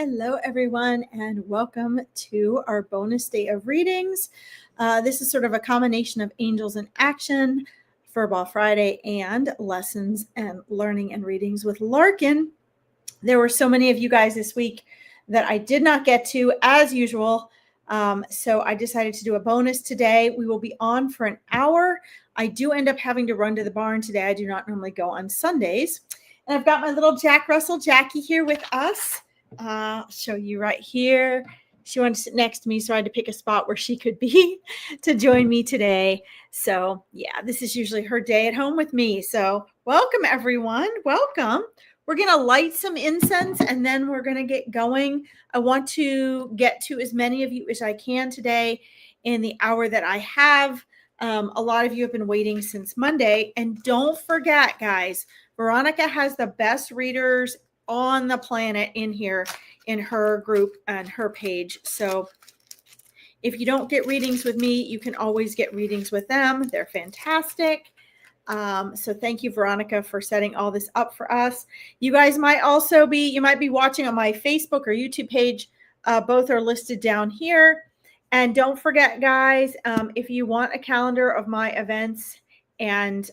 Hello, everyone, and welcome to our bonus day of readings. This is sort of a combination of Angels in Action, Furball Friday, and Lessons and Learning and Readings with Larkin. There were so many of you guys this week that I did not get to, as usual, so I decided to do a bonus today. We will be on for an hour. I do end up having to run to the barn today. I do not normally go on Sundays. And I've got my little Jack Russell Jackie here with us. I'll show you right here. She wanted to sit next to me, so I had to pick a spot where she could be to join me today. So yeah, this is usually her day at home with me. So welcome, everyone. Welcome. We're going to light some incense and then we're going to get going. I want to get to as many of you as I can today in the hour that I have. A lot of you have been waiting since Monday. And don't forget, guys, Veronica has the best readers on the planet in here in her group and her page. So if you don't get readings with me, you can always get readings with them. They're fantastic. So thank you, Veronica, for setting all this up for us. You guys might also you might be watching on my Facebook or YouTube page. Both are listed down here. And don't forget, guys, if you want a calendar of my events and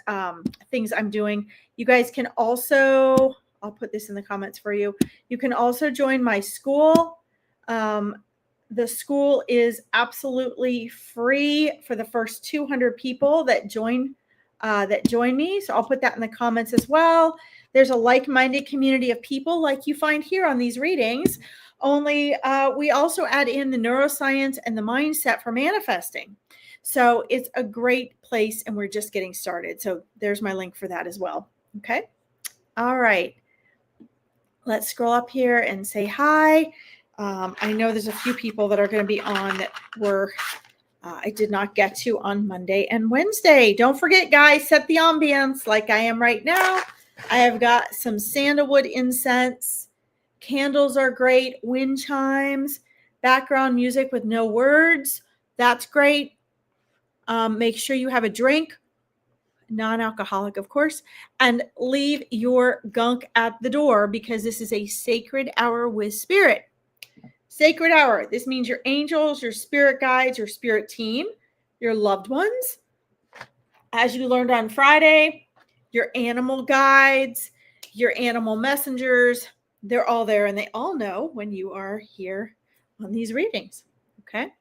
things I'm doing, you guys can also, I'll put this in the comments for you. You can also join my school. The school is absolutely free for the first 200 people that join me. So I'll put that in the comments as well. There's a like-minded community of people like you find here on these readings. Only we also add in the neuroscience and the mindset for manifesting. So it's a great place and we're just getting started. So there's my link for that as well. Okay. All right. Let's scroll up here and say hi. I know there's a few people that are going to be on that were I did not get to on Monday and Wednesday. Don't forget, guys, set the ambience like I am right now. I have got some sandalwood incense. Candles are great. Wind chimes. Background music with no words. That's great. Make sure you have a drink. Non-alcoholic, of course, and leave your gunk at the door because this is a sacred hour with spirit. Sacred hour. This means your angels, your spirit guides, your spirit team, your loved ones. As you learned on Friday, your animal guides, your animal messengers, they're all there and they all know when you are here on these readings. Okay.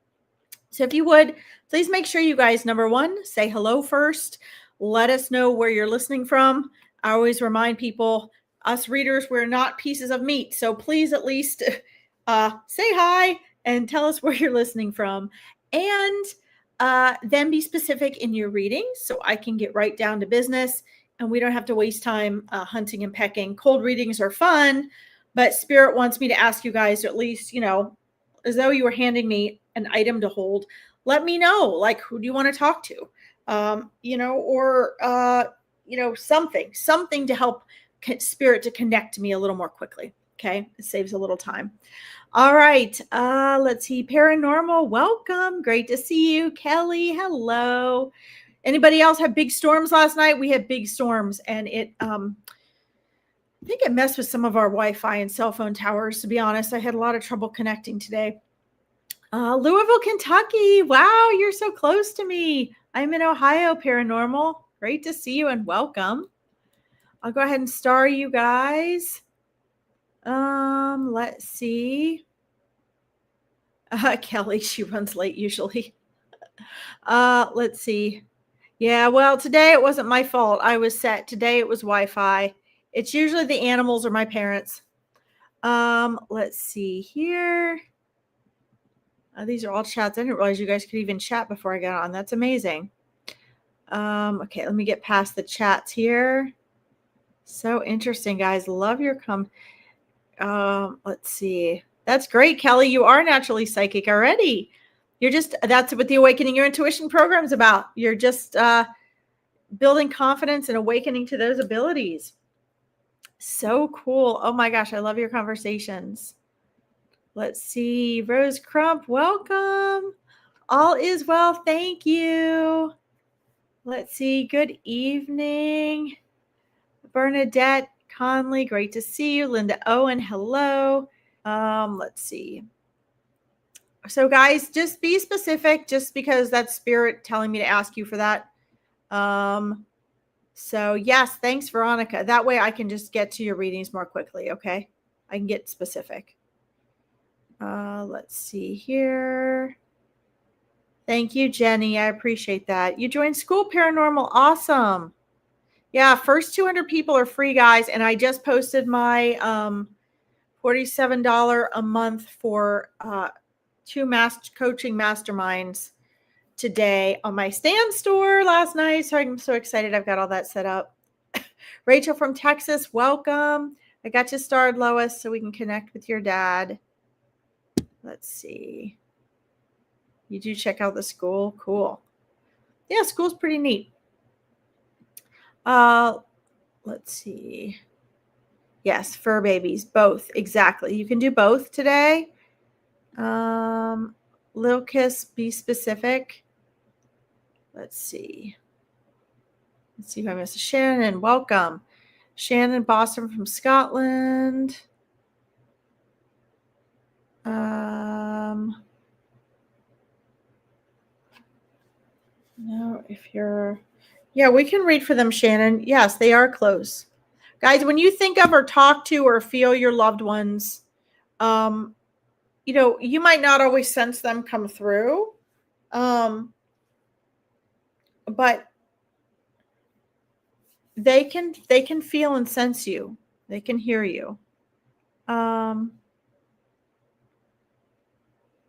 So if you would, please make sure you guys, number one, say hello first. Let us know where you're listening from. I always remind people, us readers, we're not pieces of meat. So please at least say hi and tell us where you're listening from. And then be specific in your readings so I can get right down to business and we don't have to waste time hunting and pecking. Cold readings are fun, but Spirit wants me to ask you guys to at least, as though you were handing me an item to hold, let me know, like, who do you want to talk to? Something to help Spirit to connect to me a little more quickly. Okay. It saves a little time. All right. Let's see. Paranormal. Welcome. Great to see you. Kelly. Hello. Anybody else have big storms last night? We had big storms and I think it messed with some of our Wi-Fi and cell phone towers. To be honest, I had a lot of trouble connecting today. Louisville, Kentucky. Wow. You're so close to me. I'm in Ohio, Paranormal. Great to see you and welcome. I'll go ahead and star you guys. Let's see. Kelly, she runs late usually. Let's see. Yeah, well, today it wasn't my fault. I was set. Today it was Wi-Fi. It's usually the animals or my parents. Let's see here. These are all chats. I didn't realize you guys could even chat before I got on. That's amazing. Okay, let me get past the chats here. So interesting, guys. Love your let's see. That's great, Kelly. You are naturally psychic already. That's what the Awakening Your Intuition program is about. You're just building confidence and awakening to those abilities. So cool. Oh my gosh, I love your conversations. Let's see. Rose Crump, welcome. All is well. Thank you. Let's see. Good evening. Bernadette Conley, great to see you. Linda Owen, hello. Let's see. So guys, just be specific, just because that's spirit telling me to ask you for that. So yes, thanks, Veronica. That way I can just get to your readings more quickly. Okay. I can get specific. Let's see here. Thank you, Jenny. I appreciate that. You joined School Paranormal. Awesome. Yeah. First 200 people are free, guys. And I just posted my, $47 a month for, 2 coaching masterminds today on my Stan store last night. So I'm so excited. I've got all that set up. Rachel from Texas, welcome. I got you starred, Lois, so we can connect with your dad. Let's see. You do check out the school. Cool. Yeah, school's pretty neat. Let's see. Yes, fur babies, both. Exactly. You can do both today. Little Kiss, be specific. Let's see. Let's see who I missed. Shannon, welcome. Shannon Boston from Scotland. No, if you're, yeah, we can read for them, Shannon. Yes, they are close. Guys, when you think of or talk to or feel your loved ones, you might not always sense them come through. But they can feel and sense you. They can hear you. Can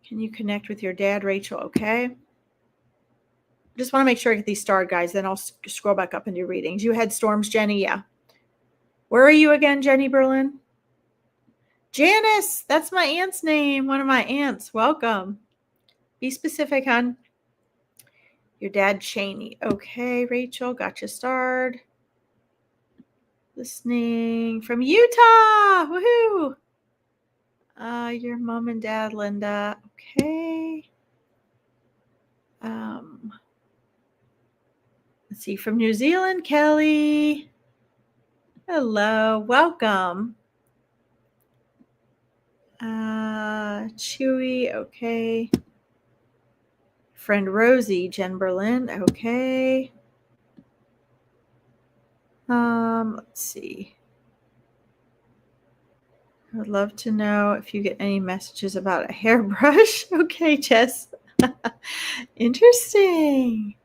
you connect with your dad, Rachel? Okay. Just want to make sure I get these starred, guys. Then I'll scroll back up into readings. You had storms, Jenny. Yeah. Where are you again, Jenny Berlin? Janice. That's my aunt's name. One of my aunts. Welcome. Be specific, hon. Your dad, Cheney. Okay, Rachel. Got you starred. Listening from Utah. Woohoo. Your mom and dad, Linda. Okay. Let's see, from New Zealand, Kelly. Hello, welcome. Chewy, okay. Friend Rosie, Jen Berlin, okay. Let's see. I would love to know if you get any messages about a hairbrush. Okay, Jess. Interesting.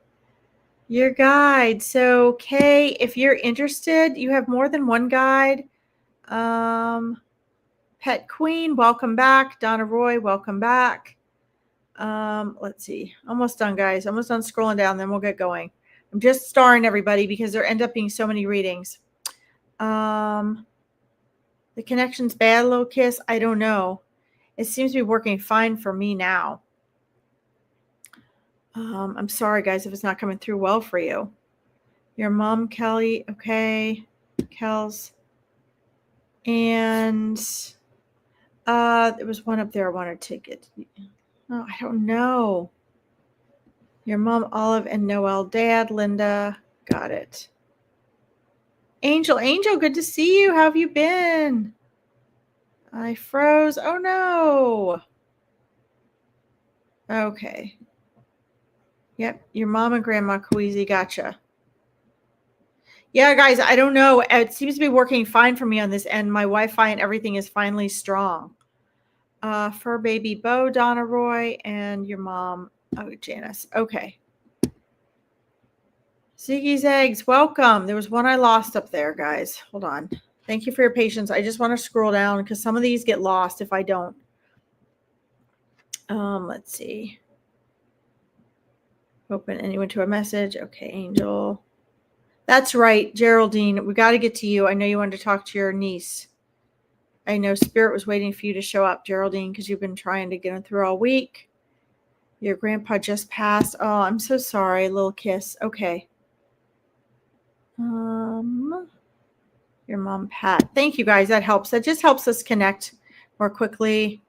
Your guide. So, Kay, if you're interested, you have more than one guide. Pet Queen, welcome back. Donna Roy, welcome back. Let's see. Almost done, guys. Almost done scrolling down, then we'll get going. I'm just starring everybody because there end up being so many readings. The connection's bad, Little Kiss. I don't know. It seems to be working fine for me now. I'm sorry, guys, if it's not coming through well for you. Your mom, Kelly, okay. Kels. And there was one up there I wanted to get. Oh, I don't know. Your mom, Olive, and Noel. Dad, Linda. Got it. Angel, good to see you. How have you been? I froze. Oh, no. Okay. Yep. Your mom and Grandma Kweezy. Gotcha. Yeah, guys, I don't know. It seems to be working fine for me on this end. My Wi-Fi and everything is finally strong. Fur baby Bo, Donna Roy, and your mom, Janice. Okay. Ziggy's Eggs, welcome. There was one I lost up there, guys. Hold on. Thank you for your patience. I just want to scroll down because some of these get lost if I don't. Let's see. Open anyone to a message. Okay, Angel. That's right, Geraldine. We got to get to you. I know you wanted to talk to your niece. I know Spirit was waiting for you to show up, Geraldine, because you've been trying to get him through all week. Your grandpa just passed. Oh, I'm so sorry. Little kiss. Okay. Your mom, Pat. Thank you, guys. That helps. That just helps us connect more quickly.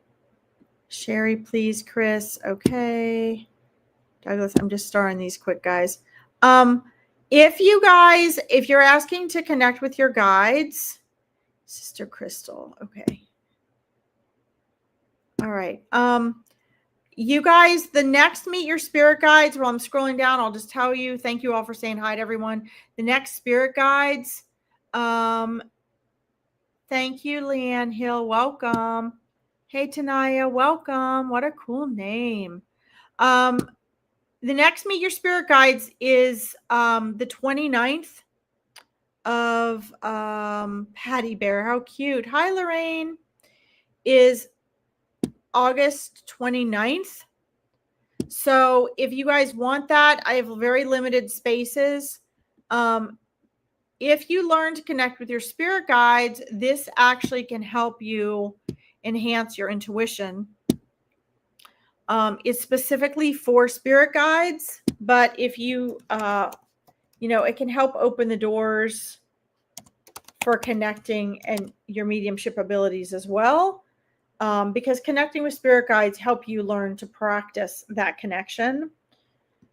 Sherry, please, Chris. Okay. Douglas, I'm just starring these quick, guys. If you're asking to connect with your guides, Sister Crystal. Okay. All right. You guys, the next Meet Your Spirit Guides, while I'm scrolling down, I'll just tell you, thank you all for saying hi to everyone. The next Spirit Guides, thank you, Leanne Hill. Welcome. Hey, Tanaya, welcome. What a cool name. The next Meet Your Spirit Guides is the 29th of Patty Bear. How cute. Hi, Lorraine. Is August 29th. So if you guys want that, I have very limited spaces. If you learn to connect with your spirit guides, this actually can help you enhance your intuition. It's specifically for spirit guides, but if you, it can help open the doors for connecting and your mediumship abilities as well. Because connecting with spirit guides help you learn to practice that connection.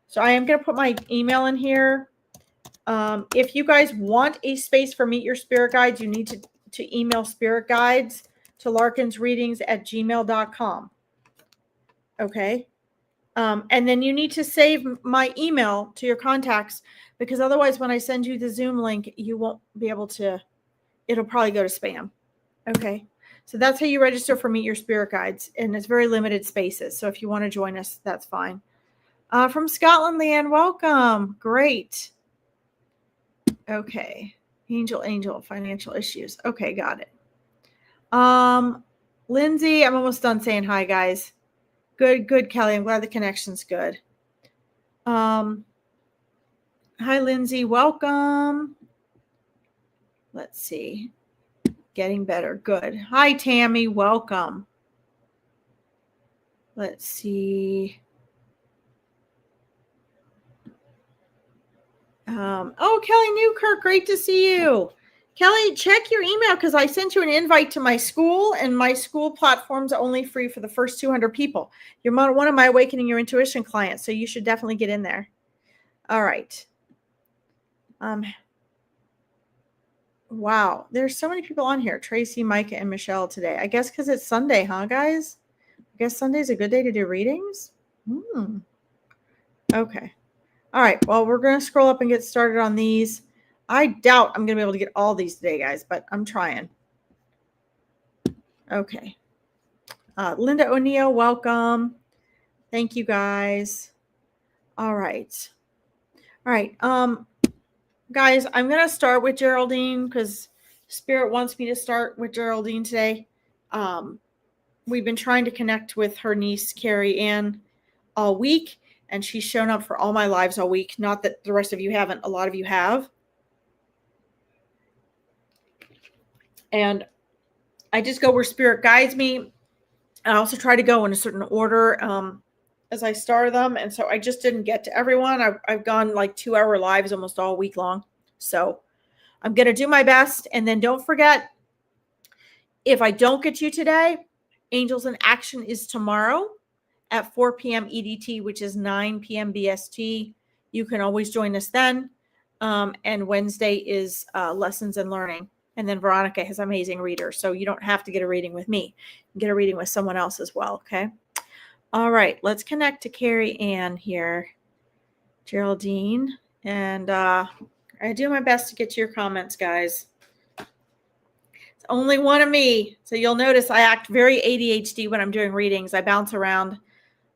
So I am going to put my email in here. If you guys want a space for Meet Your Spirit Guides, you need to email spirit guides to larkinsreadings@gmail.com. Okay. And then you need to save my email to your contacts, because otherwise when I send you the Zoom link, you won't be able to, it'll probably go to spam. Okay. So that's how you register for Meet Your Spirit Guides. And it's very limited spaces. So if you want to join us, that's fine. From Scotland, Leanne, welcome. Great. Okay. Angel, financial issues. Okay, got it. Lindsay, I'm almost done saying hi, guys. Good, Kelly. I'm glad the connection's good. Hi, Lindsay. Welcome. Let's see. Getting better. Good. Hi, Tammy. Welcome. Let's see. Kelly Newkirk, great to see you. Kelly, check your email, because I sent you an invite to my school, and my school platform's only free for the first 200 people. You're one of my Awakening Your Intuition clients, so you should definitely get in there. All right. Wow, there's so many people on here. Tracy, Micah, and Michelle today. I guess because it's Sunday, huh, guys? I guess Sunday's a good day to do readings. Okay. All right. Well, we're going to scroll up and get started on these. I doubt I'm going to be able to get all these today, guys, but I'm trying. Okay. Linda O'Neill, welcome. Thank you, guys. All right. All right. Guys, I'm going to start with Geraldine, because Spirit wants me to start with Geraldine today. We've been trying to connect with her niece, Carrie Ann, all week, and she's shown up for all my lives all week. Not that the rest of you haven't. A lot of you have. And I just go where Spirit guides me. I also try to go in a certain order as I start them. And so I just didn't get to everyone. I've gone like 2-hour lives almost all week long. So I'm going to do my best. And then don't forget, if I don't get you today, Angels in Action is tomorrow at 4 p.m. EDT, which is 9 p.m. BST. You can always join us then. And Wednesday is Lessons and Learning. And then Veronica has amazing readers. So you don't have to get a reading with me. You can get a reading with someone else as well. Okay. All right. Let's connect to Carrie Ann here. Geraldine. And I do my best to get to your comments, guys. It's only one of me. So you'll notice I act very ADHD when I'm doing readings. I bounce around.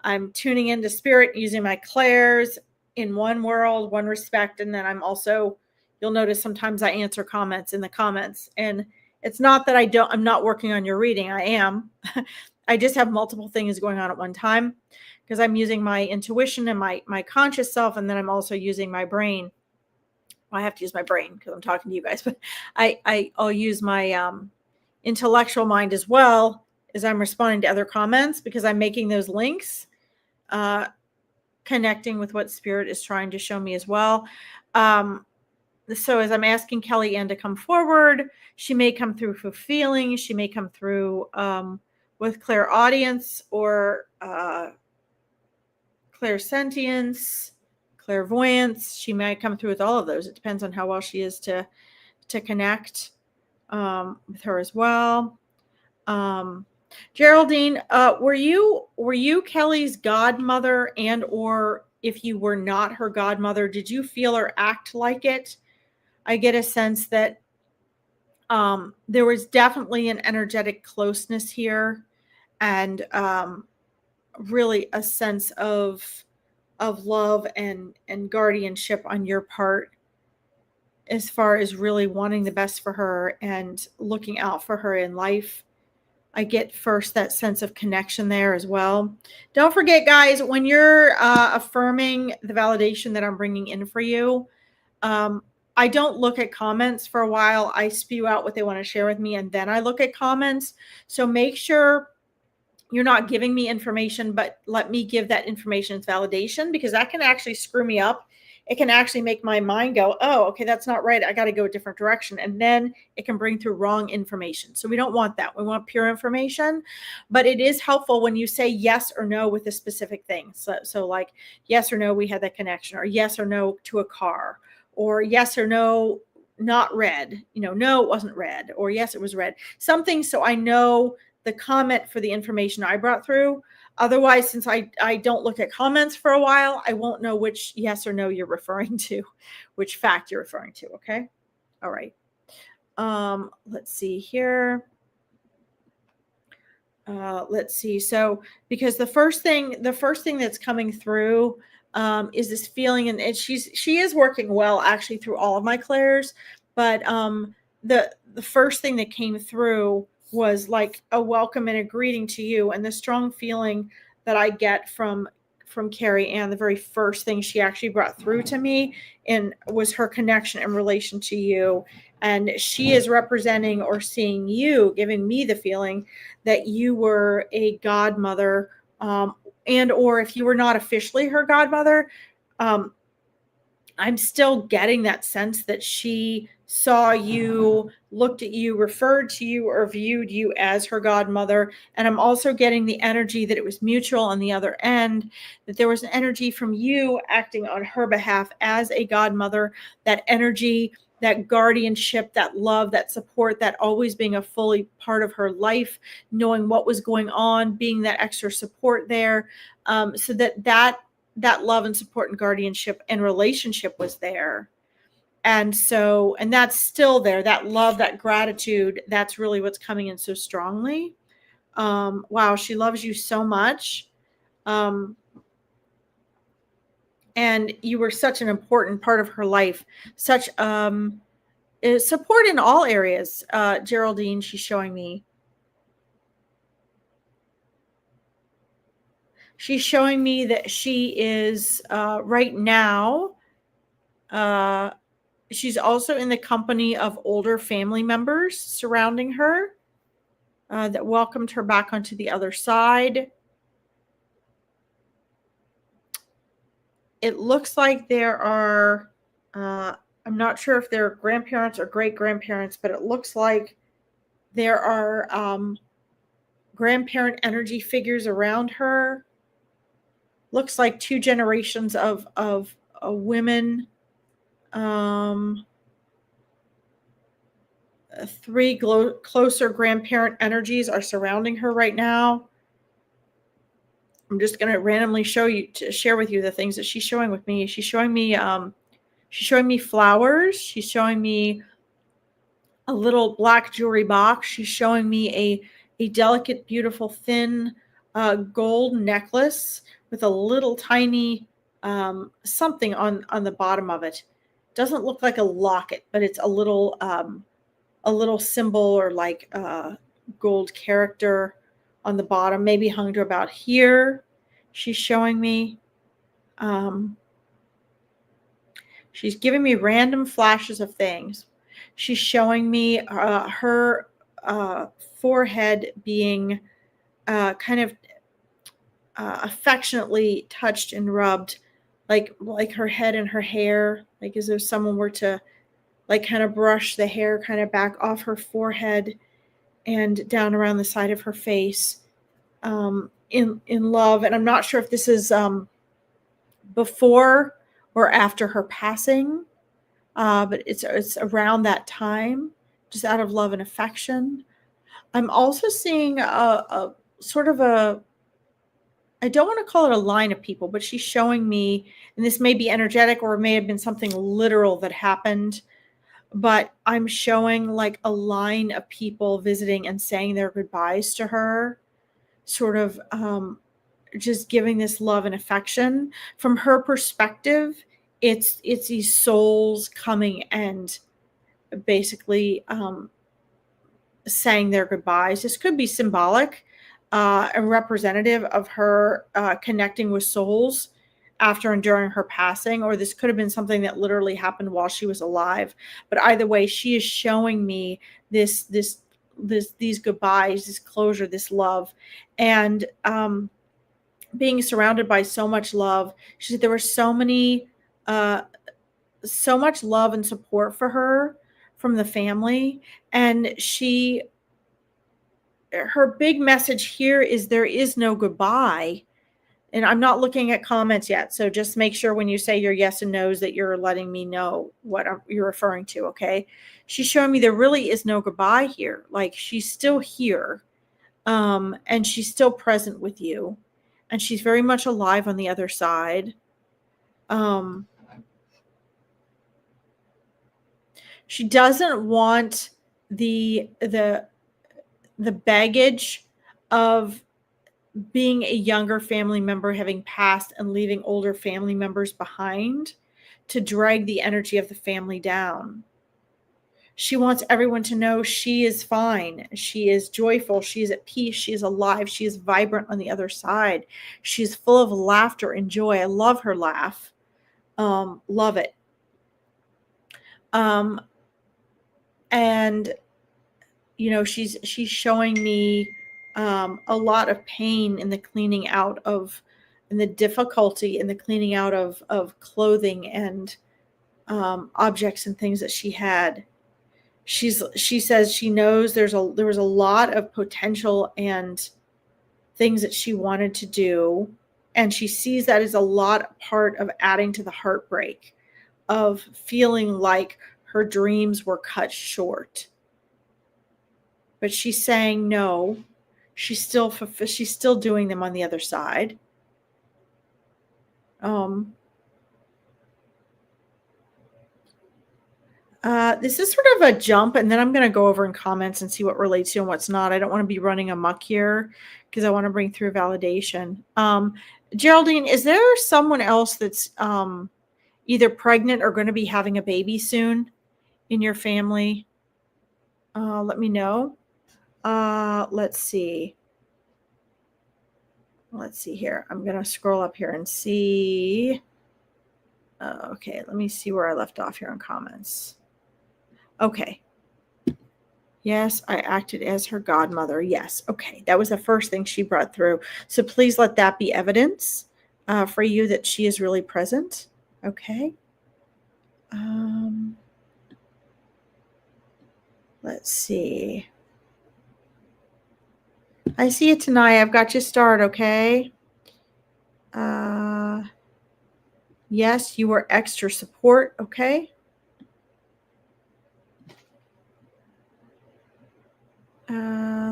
I'm tuning into Spirit using my clairs in one world, one respect. And then I'm also, you'll notice sometimes I answer comments in the comments. And it's not that I'm not working on your reading. I am. I just have multiple things going on at one time, because I'm using my intuition and my conscious self. And then I'm also using my brain. Well, I have to use my brain because I'm talking to you guys, but I'll use my intellectual mind as well as I'm responding to other comments, because I'm making those links, connecting with what Spirit is trying to show me as well. So as I'm asking Kelly Ann to come forward, she may come through for feelings. She may come through with clairaudience or clairsentience, clairvoyance. She might come through with all of those. It depends on how well she is to connect with her as well. Geraldine, were you Kelly's godmother, and or if you were not her godmother, did you feel or act like it? I get a sense that there was definitely an energetic closeness here, and really a sense of love and guardianship on your part, as far as really wanting the best for her and looking out for her in life. I get first that sense of connection there as well. Don't forget, guys, when you're affirming the validation that I'm bringing in for you, um, I don't look at comments for a while. I spew out what they want to share with me, and then I look at comments. So make sure you're not giving me information, but let me give that information as validation, because that can actually screw me up. It can actually make my mind go, oh, okay, that's not right. I got to go a different direction. And then it can bring through wrong information. So we don't want that. We want pure information. But it is helpful when you say yes or no with a specific thing. So like, yes or no, we had that connection, or yes or no to a car, or yes or no, not red. No, it wasn't red, or yes, it was red. Something so I know the comment for the information I brought through. Otherwise, since I don't look at comments for a while, I won't know which yes or no you're referring to, which fact you're referring to. Okay. All right. Let's see here. Let's see. So, because the first thing that's coming through is this feeling, and she is working well actually through all of my clairs, but the first thing that came through was like a welcome and a greeting to you, and the strong feeling that I get from Carrie Ann. The very first thing she actually brought through to me and was her connection and relation to you, and she is representing or seeing you, giving me the feeling that you were a godmother, and or if you were not officially her godmother, um, I'm still getting that sense that she saw you, looked at you, referred to you, or viewed you as her godmother. And I'm also getting the energy that it was mutual on the other end, that there was an energy from you acting on her behalf as a godmother, that energy, that guardianship, that love, that support, that always being a fully part of her life, knowing what was going on, being that extra support there. So that love and support and guardianship and relationship was there. And that's still there. That love, that gratitude, that's really what's coming in so strongly. Wow, she loves you so much. And you were such an important part of her life. Such support in all areas. Geraldine, she's showing me. She's showing me that she is right now. She's also in the company of older family members surrounding her that welcomed her back onto the other side. It looks like there are, I'm not sure if they're grandparents or great-grandparents, but it looks like there are grandparent energy figures around her. Looks like two generations of women. Three closer grandparent energies are surrounding her right now. I'm just going to randomly share with you the things that she's showing with me. She's showing me flowers. She's showing me a little black jewelry box. She's showing me a delicate, beautiful, thin gold necklace with a little tiny something on the bottom of it. Doesn't look like a locket, but it's a little symbol or like gold character on the bottom, maybe hung to about here. She's showing me. She's giving me random flashes of things. She's showing me her forehead being kind of affectionately touched and rubbed, like her head and her hair, like as if someone were to like kind of brush the hair kind of back off her forehead and down around the side of her face, in love. And I'm not sure if this is before or after her passing, but it's around that time, just out of love and affection. I'm also seeing a sort of I don't want to call it a line of people, but she's showing me, and this may be energetic or it may have been something literal that happened, but I'm showing like a line of people visiting and saying their goodbyes to her, sort of just giving this love and affection. From her perspective, it's these souls coming and basically saying their goodbyes. This could be symbolic and representative of her connecting with souls after and during her passing, or this could have been something that literally happened while she was alive. But either way, she is showing me these goodbyes, this closure, this love, and being surrounded by so much love. She said there were so much love and support for her from the family, and her big message here is there is no goodbye. And I'm not looking at comments yet, so just make sure when you say your yes and no's that you're letting me know what you're referring to, okay? She's showing me there really is no goodbye here. Like, she's still here, and she's still present with you, and she's very much alive on the other side. She doesn't want the baggage of being a younger family member having passed and leaving older family members behind to drag the energy of the family down. She wants everyone to know she is fine. She is joyful. She is at peace. She is alive. She is vibrant on the other side. She is full of laughter and joy. I love her laugh. Love it. And you know, she's showing me a lot of pain in the cleaning out of, and the difficulty in the cleaning out of clothing and objects and things that she had. She says she knows there was a lot of potential and things that she wanted to do, and she sees that as a lot part of adding to the heartbreak of feeling like her dreams were cut short. But she's saying no. She's still doing them on the other side. This is sort of a jump, and then I'm going to go over in comments and see what relates to and what's not. I don't want to be running amok here because I want to bring through validation. Geraldine, is there someone else that's either pregnant or going to be having a baby soon in your family? Let me know. Let's see. Let's see here. I'm going to scroll up here and see. Okay, let me see where I left off here in comments. Okay. Yes, I acted as her godmother. Yes. Okay. That was the first thing she brought through. So please let that be evidence for you that she is really present. Okay. Let's see. I see it tonight. I've got you started. Okay. Yes, you were extra support. Okay.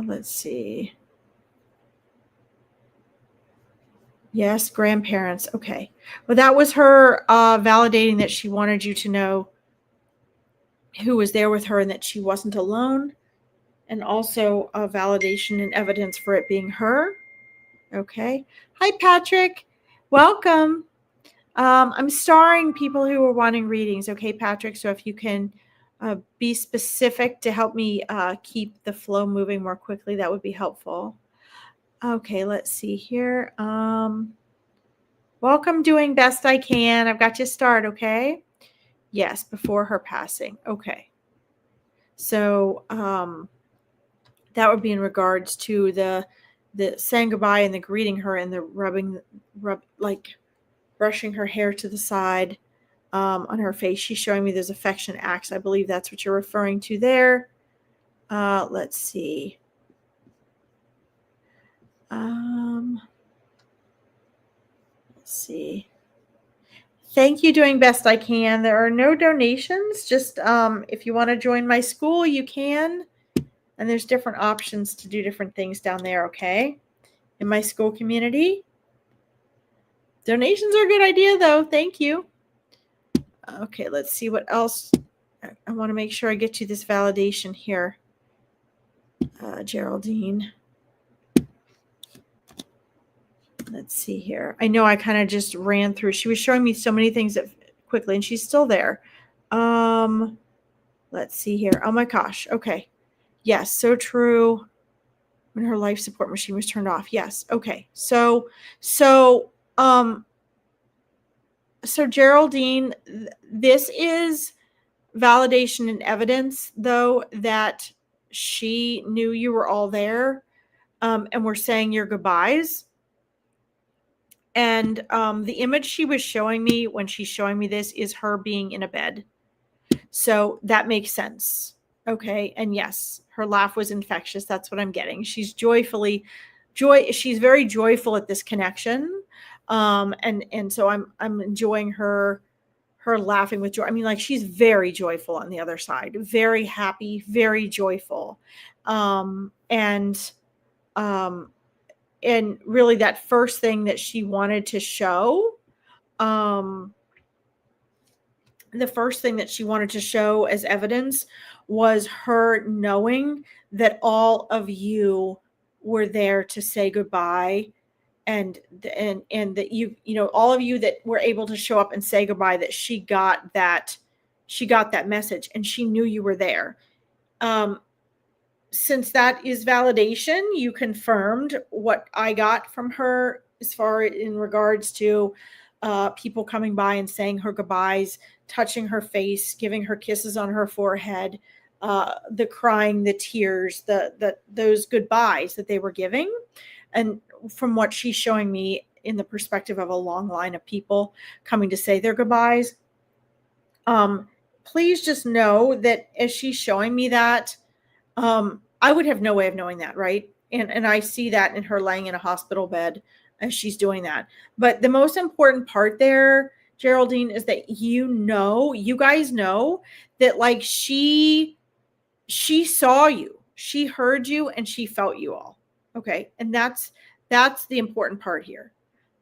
Let's see. Yes, grandparents. Okay. Well, that was her validating that she wanted you to know who was there with her and that she wasn't alone. And also a validation and evidence for it being her. Okay. Hi, Patrick. Welcome. I'm starring people who are wanting readings. Okay, Patrick. So if you can be specific to help me keep the flow moving more quickly, that would be helpful. Okay, let's see here. Welcome, doing best I can. I've got you started, okay? Yes, before her passing. Okay. So that would be in regards to the saying goodbye and the greeting her and the like brushing her hair to the side on her face. She's showing me those affection acts. I believe that's what you're referring to there. Let's see. Let's see. Thank you, doing best I can. There are no donations. Just if you want to join my school, you can. And there's different options to do different things down there, okay? In my school community. Donations are a good idea, though. Thank you. Okay, let's see what else. I want to make sure I get you this validation here, Geraldine. Let's see here. I know I kind of just ran through. She was showing me so many things quickly, and she's still there. Let's see here. Oh my gosh. Okay. Yes, so true. When her life support machine was turned off. Yes. Okay. So Geraldine, this is validation and evidence, though, that she knew you were all there, and were saying your goodbyes. And the image she was showing me when she's showing me this is her being in a bed. So that makes sense. Okay. And yes, her laugh was infectious. That's what I'm getting. She's she's very joyful at this connection. And so I'm enjoying her laughing with joy. I mean, like, she's very joyful on the other side, very happy, very joyful. And really that first thing that she wanted to show, the first thing that she wanted to show as evidence was her knowing that all of you were there to say goodbye, and that all of you that were able to show up and say goodbye, that she got that message, and she knew you were there. Since that is validation, you confirmed what I got from her as far in regards to people coming by and saying her goodbyes, touching her face, giving her kisses on her forehead, the crying, the tears, those goodbyes that they were giving. And from what she's showing me in the perspective of a long line of people coming to say their goodbyes, please just know that as she's showing me that, I would have no way of knowing that, right? And I see that in her laying in a hospital bed as she's doing that. But the most important part there, Geraldine, is that you guys know that, like, she saw you, she heard you, and she felt you all. Okay. And that's the important part here.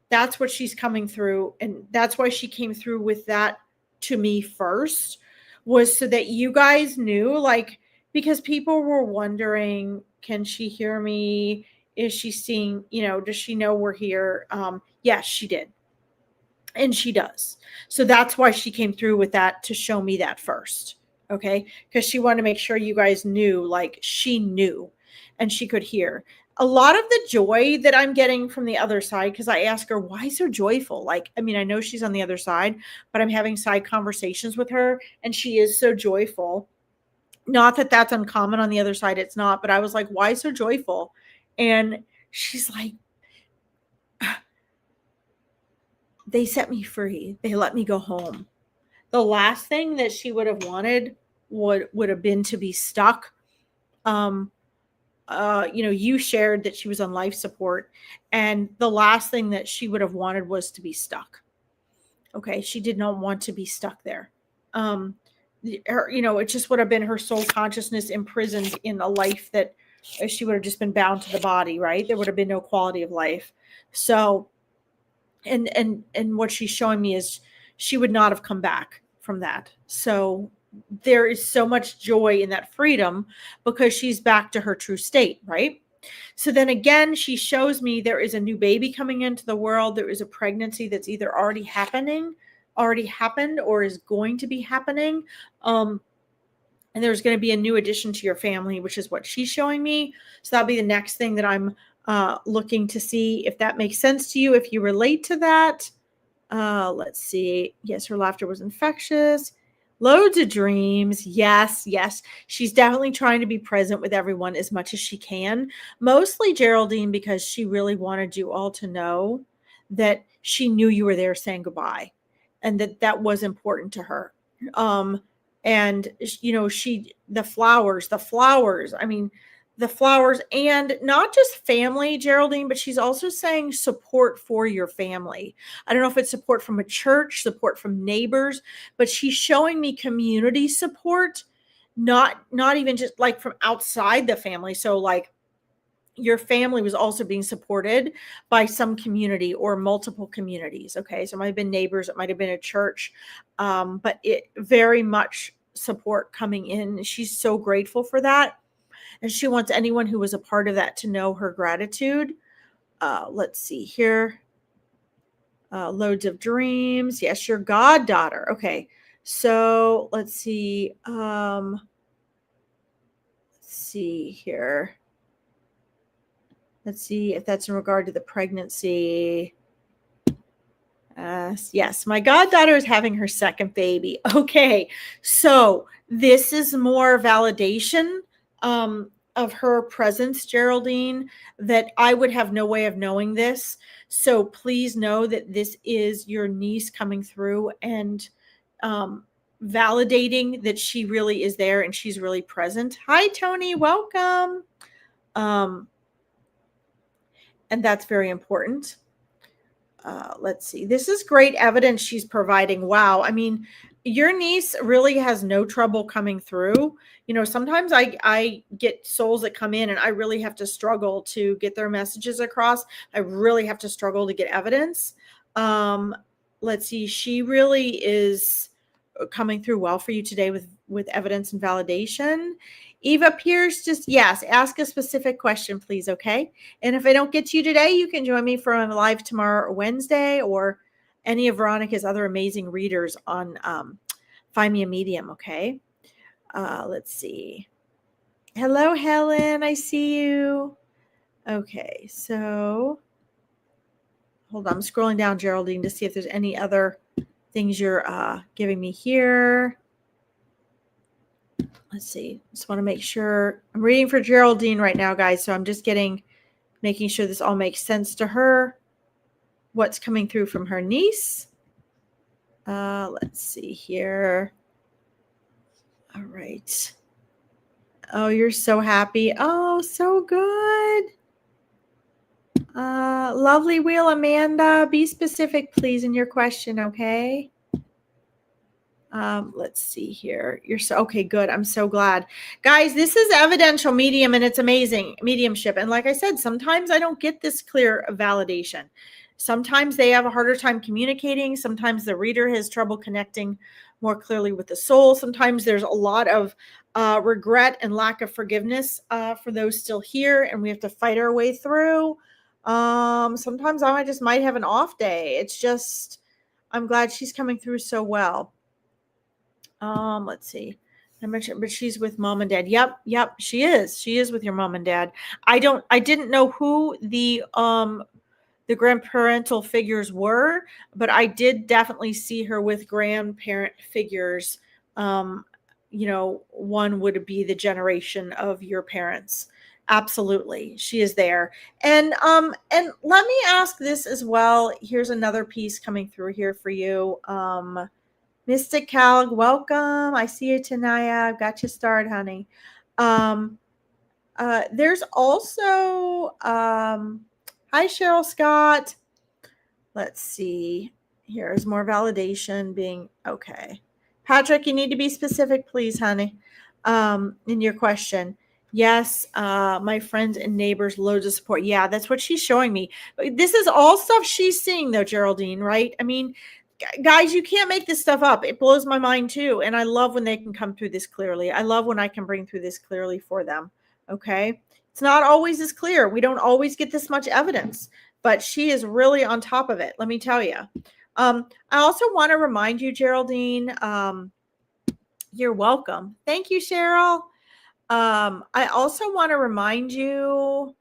That's what she's coming through. And that's why she came through with that to me first, was so that you guys knew, like, because people were wondering, can she hear me? Is she seeing, does she know we're here? Yes, she did. And she does. So that's why she came through with that, to show me that first. Okay. Because she wanted to make sure you guys knew, like, she knew and she could hear. A lot of the joy that I'm getting from the other side, because I ask her, why so joyful? Like, I mean, I know she's on the other side, but I'm having side conversations with her, and she is so joyful. Not that that's uncommon on the other side. It's not, but I was like, why so joyful? And she's like, they set me free. They let me go home. The last thing that she would have wanted would have been to be stuck. You shared that she was on life support, and the last thing that she would have wanted was to be stuck. Okay. She did not want to be stuck there. It just would have been her soul consciousness imprisoned in a life that she would have just been bound to the body, right? There would have been no quality of life. So, and what she's showing me is she would not have come back from that. So there is so much joy in that freedom, because she's back to her true state, right? So then again, she shows me there is a new baby coming into the world. There is a pregnancy that's either already happened, or is going to be happening. And there's going to be a new addition to your family, which is what she's showing me. So that'll be the next thing that I'm looking to see if that makes sense to you, if you relate to that. Let's see. Yes, her laughter was infectious. Loads of dreams. Yes. She's definitely trying to be present with everyone as much as she can. Mostly, Geraldine, because she really wanted you all to know that she knew you were there saying goodbye, and that was important to her. And the flowers, I mean, the flowers, and not just family, Geraldine, but she's also saying support for your family. I don't know if it's support from a church, support from neighbors, but she's showing me community support not even just like from outside the family. So like your family was also being supported by some community or multiple communities. Okay. So it might have been neighbors, it might have been a church, but it very much support coming in. She's so grateful for that. And she wants anyone who was a part of that to know her gratitude. Let's see here. Loads of dreams. Yes, your goddaughter. Okay. So let's see. Let's see here. Let's see if that's in regard to the pregnancy. Yes, my goddaughter is having her second baby. Okay, so this is more validation of her presence, Geraldine, that I would have no way of knowing this. So please know that this is your niece coming through and validating that she really is there and she's really present. Hi, Tony, welcome. And that's very important. Let's see. This is great evidence she's providing. Wow. I mean, your niece really has no trouble coming through. You know, sometimes I get souls that come in and I really have to struggle to get their messages across. I really have to struggle to get evidence. Let's see. She really is coming through well for you today with evidence and validation. Eva Pierce, just yes, ask a specific question, please. Okay. And if I don't get to you today, you can join me for a live tomorrow or Wednesday, or any of Veronica's other amazing readers on Find Me a Medium. Okay. Let's see. Hello, Helen. I see you. Okay. So hold on. I'm scrolling down, Geraldine, to see if there's any other things you're giving me here. Let's see. Just want to make sure I'm reading for Geraldine right now, guys. So I'm just making sure this all makes sense to her. What's coming through from her niece. Let's see here. All right. Oh, you're so happy. Oh, so good. Lovely wheel, Amanda. Be specific, please, in your question, okay? Let's see here. You're so okay. Good. I'm so glad, guys. This is evidential medium and it's amazing mediumship. And like I said, sometimes I don't get this clear validation. Sometimes they have a harder time communicating. Sometimes the reader has trouble connecting more clearly with the soul. Sometimes there's a lot of regret and lack of forgiveness for those still here, and we have to fight our way through. Sometimes I might have an off day. It's just, I'm glad she's coming through so well. Let's see. I mentioned, but she's with mom and dad. Yep, she is. She is with your mom and dad. I didn't know who the grandparental figures were, but I did definitely see her with grandparent figures. You know, one would be the generation of your parents. Absolutely. She is there. And let me ask this as well. Here's another piece coming through here for you. Mystic Calg, welcome. I see you, Tanaya. I've got you started, honey. There's also, hi, Cheryl Scott. Let's see. Here's more validation being, okay. Patrick, you need to be specific, please, honey, in your question. Yes, my friends and neighbors, loads of support. Yeah, that's what she's showing me. This is all stuff she's seeing, though, Geraldine, right? I mean, guys, you can't make this stuff up. It blows my mind too. And I love when they can come through this clearly. I love when I can bring through this clearly for them. Okay. It's not always as clear. We don't always get this much evidence, but she is really on top of it. Let me tell you. I also want to remind you, Geraldine, you're welcome. Thank you, Cheryl. I also want to remind you,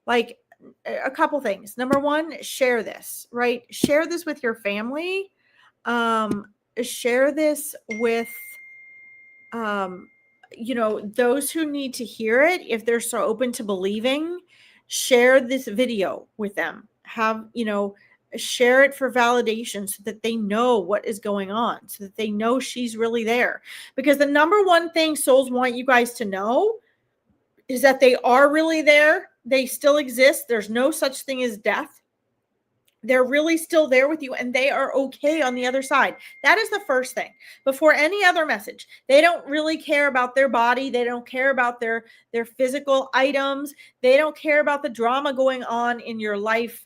like, a couple things. Number one, share this, right? Share this with your family. Share this with, you know, those who need to hear it. If they're so open to believing, share this video with them. Have, you know, share it for validation so that they know what is going on, so that they know she's really there. Because the number one thing souls want you guys to know is that they are really there. They still exist. There's no such thing as death. they're really still there with you and they are okay on the other side. That is the first thing before any other message. They don't really care about their body. They don't care about their physical items. They don't care about the drama going on in your life.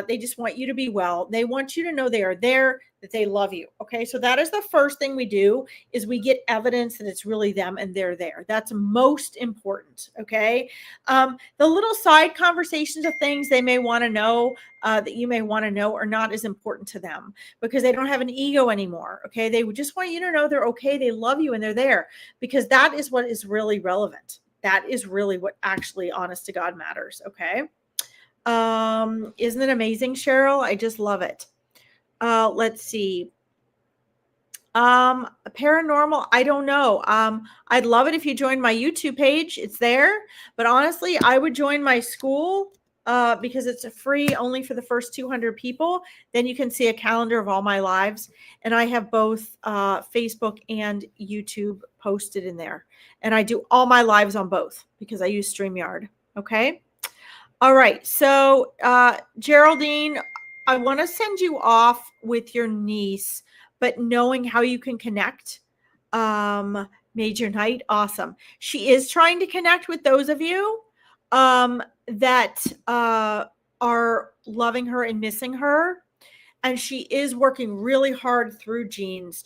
They just want you to be well. They want you to know they are there, that they love you. Okay. So that is the first thing we do, is we get evidence that it's really them and they're there. That's most important. Okay. The little side conversations of things they may want to know, that you may want to know, are not as important to them because they don't have an ego anymore. Okay. They just want you to know they're okay. They love you and they're there, because that is what is really relevant. That is really what actually, honest to God, matters. Okay. Isn't it amazing, Cheryl? I just love it. Let's see. Paranormal, I don't know. I'd love it if you joined my YouTube page. It's there. But honestly, I would join my school because it's free only for the first 200 people. Then you can see a calendar of all my lives. And I have both Facebook and YouTube posted in there. And I do all my lives on both because I use StreamYard. Okay. All right. So, Geraldine, I want to send you off with your niece, but knowing how you can connect made your night awesome. She is trying to connect with those of you that are loving her and missing her. And she is working really hard through dreams,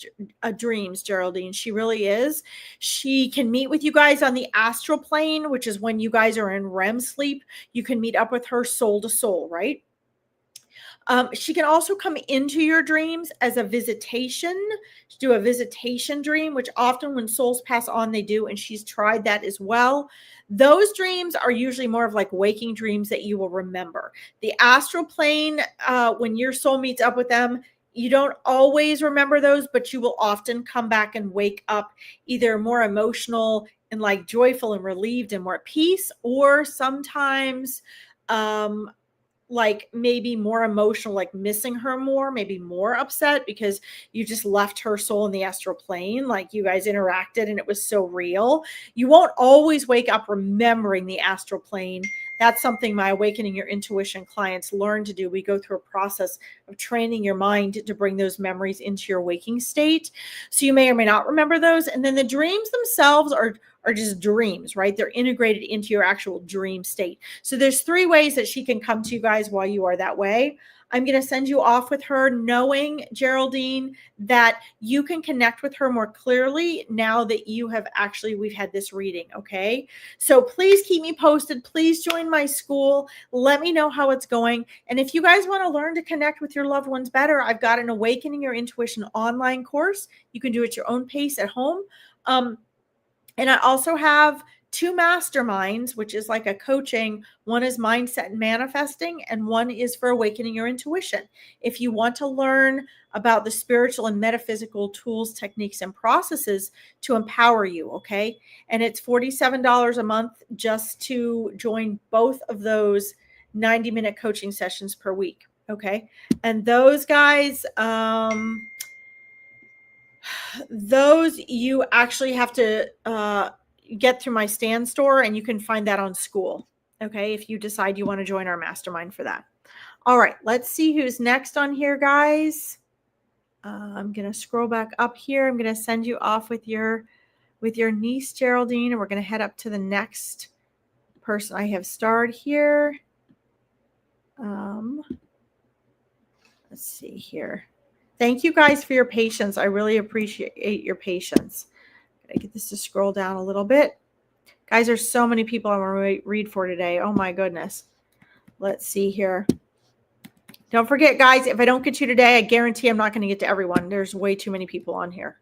Geraldine. She really is. She can meet with you guys on the astral plane, which is when you guys are in REM sleep. You can meet up with her soul to soul, right? She can also come into your dreams as a visitation, do a visitation dream, which often when souls pass on, they do. And she's tried that as well. Those dreams are usually more of like waking dreams that you will remember. The astral plane, when your soul meets up with them, you don't always remember those, but you will often come back and wake up either more emotional and like joyful and relieved and more at peace, or sometimes, like maybe more emotional, like missing her more, maybe more upset because you just left her soul in the astral plane, like you guys interacted and it was so real. You won't always wake up remembering the astral plane. That's something my Awakening Your Intuition clients learn to do. We go through a process of training your mind to bring those memories into your waking state. So you may or may not remember those. And then the dreams themselves are just dreams, right? They're integrated into your actual dream state. So there's 3 ways that she can come to you guys while you are that way. I'm going to send you off with her, knowing, Geraldine, that you can connect with her more clearly now that we've had this reading. Okay. So please keep me posted. Please join my school. Let me know how it's going. And if you guys want to learn to connect with your loved ones better, I've got an Awakening Your Intuition online course. You can do it at your own pace at home. And I also have 2 masterminds, which is like a coaching. One is mindset and manifesting, and one is for awakening your intuition. If you want to learn about the spiritual and metaphysical tools, techniques, and processes to empower you, okay? And it's $47 a month just to join both of those 90-minute coaching sessions per week, okay? And those guys, those you actually have to get through my Stand store, and you can find that on School. Okay, if you decide you want to join our mastermind for that. All right, let's see who's next on here, guys. I'm gonna scroll back up here. I'm gonna send you off with your niece Geraldine, and we're gonna head up to the next person I have starred here. Let's see here. Thank you guys for your patience. I really appreciate your patience. Gotta get this to scroll down a little bit. Guys, there's so many people I want to read for today. Oh my goodness. Let's see here. Don't forget, guys, if I don't get you today, I guarantee I'm not going to get to everyone. There's way too many people on here.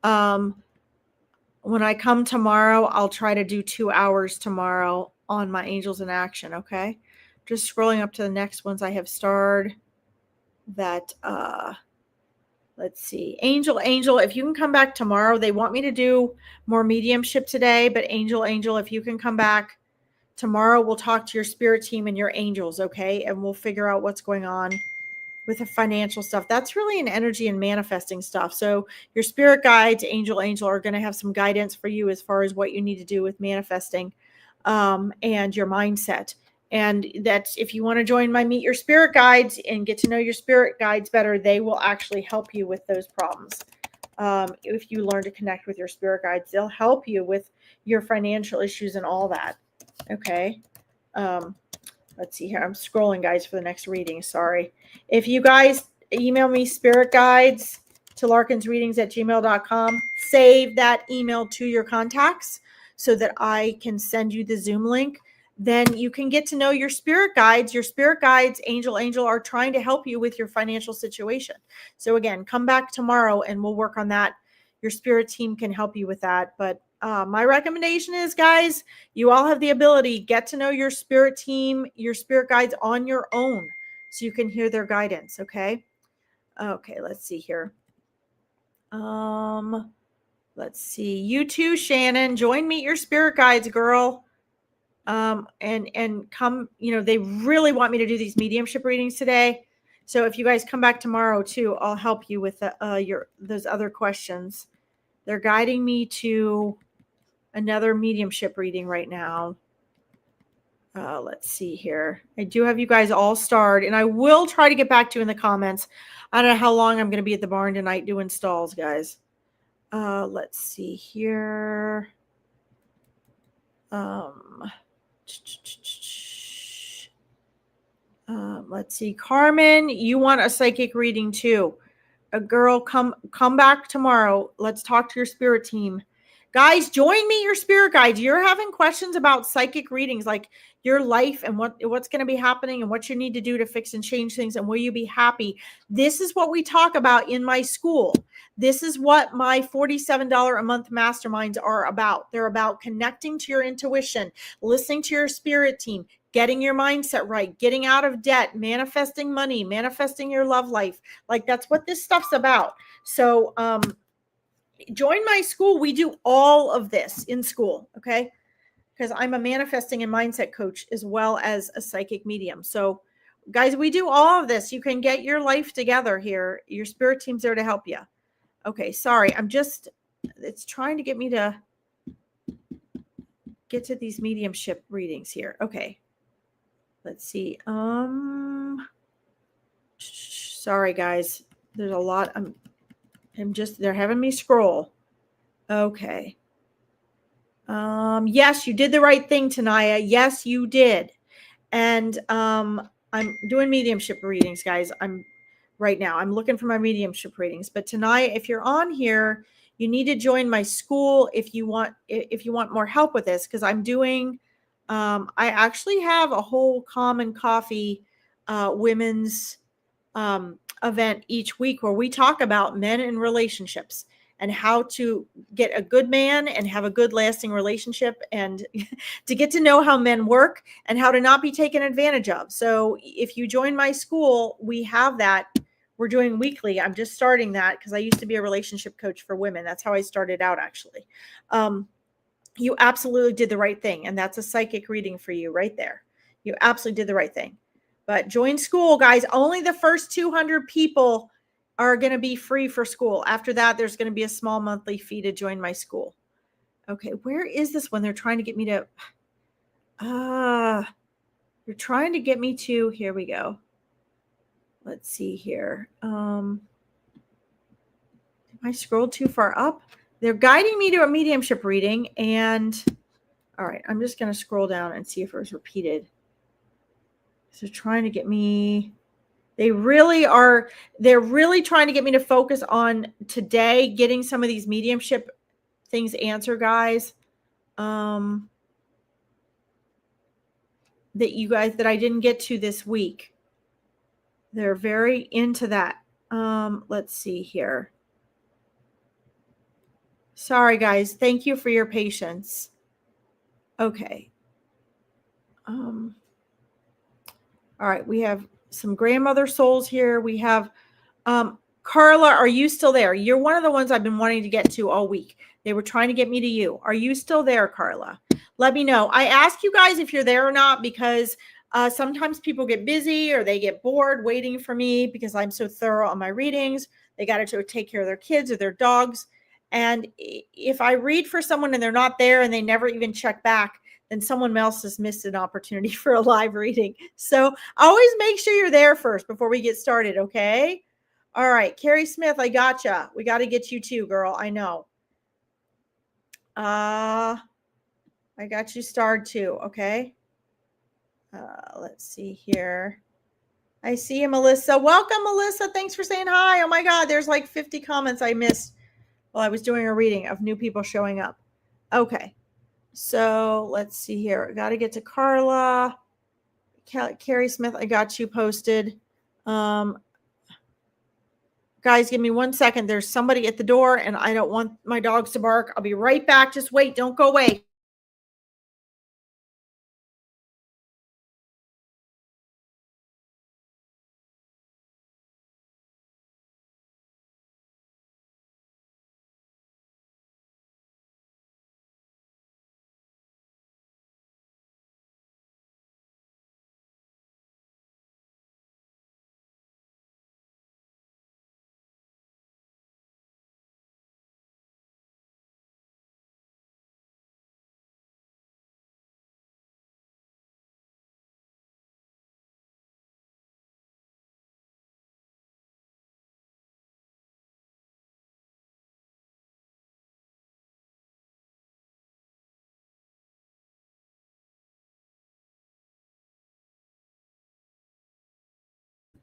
When I come tomorrow, I'll try to do 2 hours tomorrow on my Angels in Action, okay? Just scrolling up to the next ones I have starred. That, let's see. Angel, if you can come back tomorrow. They want me to do more mediumship today, but Angel, if you can come back tomorrow, we'll talk to your spirit team and your angels, okay? And we'll figure out what's going on with the financial stuff. That's really an energy and manifesting stuff. So your spirit guides, Angel, are going to have some guidance for you as far as what you need to do with manifesting and your mindset. And that's, if you want to join my Meet Your Spirit Guides and get to know your spirit guides better, they will actually help you with those problems. If you learn to connect with your spirit guides, they'll help you with your financial issues and all that. Okay. Let's see here. I'm scrolling, guys, for the next reading. Sorry. If you guys email me spirit guides to larkinsreadings@gmail.com, save that email to your contacts so that I can send you the Zoom link. Then you can get to know your spirit guides. Your spirit guides, Angel, are trying to help you with your financial situation. So again, come back tomorrow and we'll work on that. Your spirit team can help you with that. But my recommendation is, guys, you all have the ability, get to know your spirit team, your spirit guides on your own so you can hear their guidance. Okay. Okay. Let's see here. Let's see. You too, Shannon. Join Meet Your Spirit Guides, girl. And come, they really want me to do these mediumship readings today. So if you guys come back tomorrow too, I'll help you with those other questions. They're guiding me to another mediumship reading right now. Let's see here. I do have you guys all starred, and I will try to get back to you in the comments. I don't know how long I'm going to be at the barn tonight doing stalls, guys. Let's see here. Let's see. Carmen, you want a psychic reading too. A girl, come back tomorrow. Let's talk to your spirit team. Guys, join me, your spirit guides. You're having questions about psychic readings, like your life and what's going to be happening and what you need to do to fix and change things, and will you be happy? This is what we talk about in my school. This is what my $47 a month masterminds are about. They're about connecting to your intuition, listening to your spirit team, getting your mindset right, getting out of debt, manifesting money, manifesting your love life. Like, that's what this stuff's about. So, join my school. We do all of this in school, okay? Because I'm a manifesting and mindset coach as well as a psychic medium. So, guys, we do all of this. You can get your life together here. Your spirit team's there to help you. Okay, sorry. It's trying to get me to get to these mediumship readings here. Okay. Let's see. Sorry, guys. There's a lot. They're having me scroll. Okay. Yes, you did the right thing, Tanaya. Yes, you did. And I'm doing mediumship readings, guys. Right now I'm looking for my mediumship readings. But Tanaya, if you're on here, you need to join my school if you want more help with this, because I'm doing I actually have a whole Common Coffee women's event each week where we talk about men and relationships and how to get a good man and have a good lasting relationship, and to get to know how men work and how to not be taken advantage of. So if you join my school, we have that. We're doing weekly. I'm just starting that because I used to be a relationship coach for women. That's how I started out, actually. You absolutely did the right thing. And that's a psychic reading for you right there. You absolutely did the right thing. But join school, guys. Only the first 200 people are going to be free for school. After that, there's going to be a small monthly fee to join my school. Okay, where is this one? They're trying to get me to... You're trying to get me to... Here we go. Let's see here. I scrolled too far up. They're guiding me to a mediumship reading. And... All right, I'm just going to scroll down and see if it was repeated. So trying to get me... They're really trying to get me to focus on today, getting some of these mediumship things answered, guys. That I didn't get to this week. They're very into that. Let's see here. Sorry, guys. Thank you for your patience. Okay. All right. We have some grandmother souls here. We have Carla. Are you still there? You're one of the ones I've been wanting to get to all week. They were trying to get me to you. Are you still there, Carla? Let me know. I ask you guys if you're there or not because sometimes people get busy or they get bored waiting for me because I'm so thorough on my readings. They got to take care of their kids or their dogs. And if I read for someone and they're not there and they never even check back, then someone else has missed an opportunity for a live reading. So always make sure you're there first before we get started, okay? All right, Carrie Smith, I gotcha. We got to get you too, girl. I know. I got you starred too, okay? Let's see here. I see you, Melissa. Welcome, Melissa. Thanks for saying hi. Oh my God, there's like 50 comments I missed while I was doing a reading of new people showing up. Okay, so let's see here. I got to get to Carla. Carrie Smith, I got you posted. Guys, give me 1 second. There's somebody at the door and I don't want my dogs to bark. I'll be right back. Just wait. Don't go away.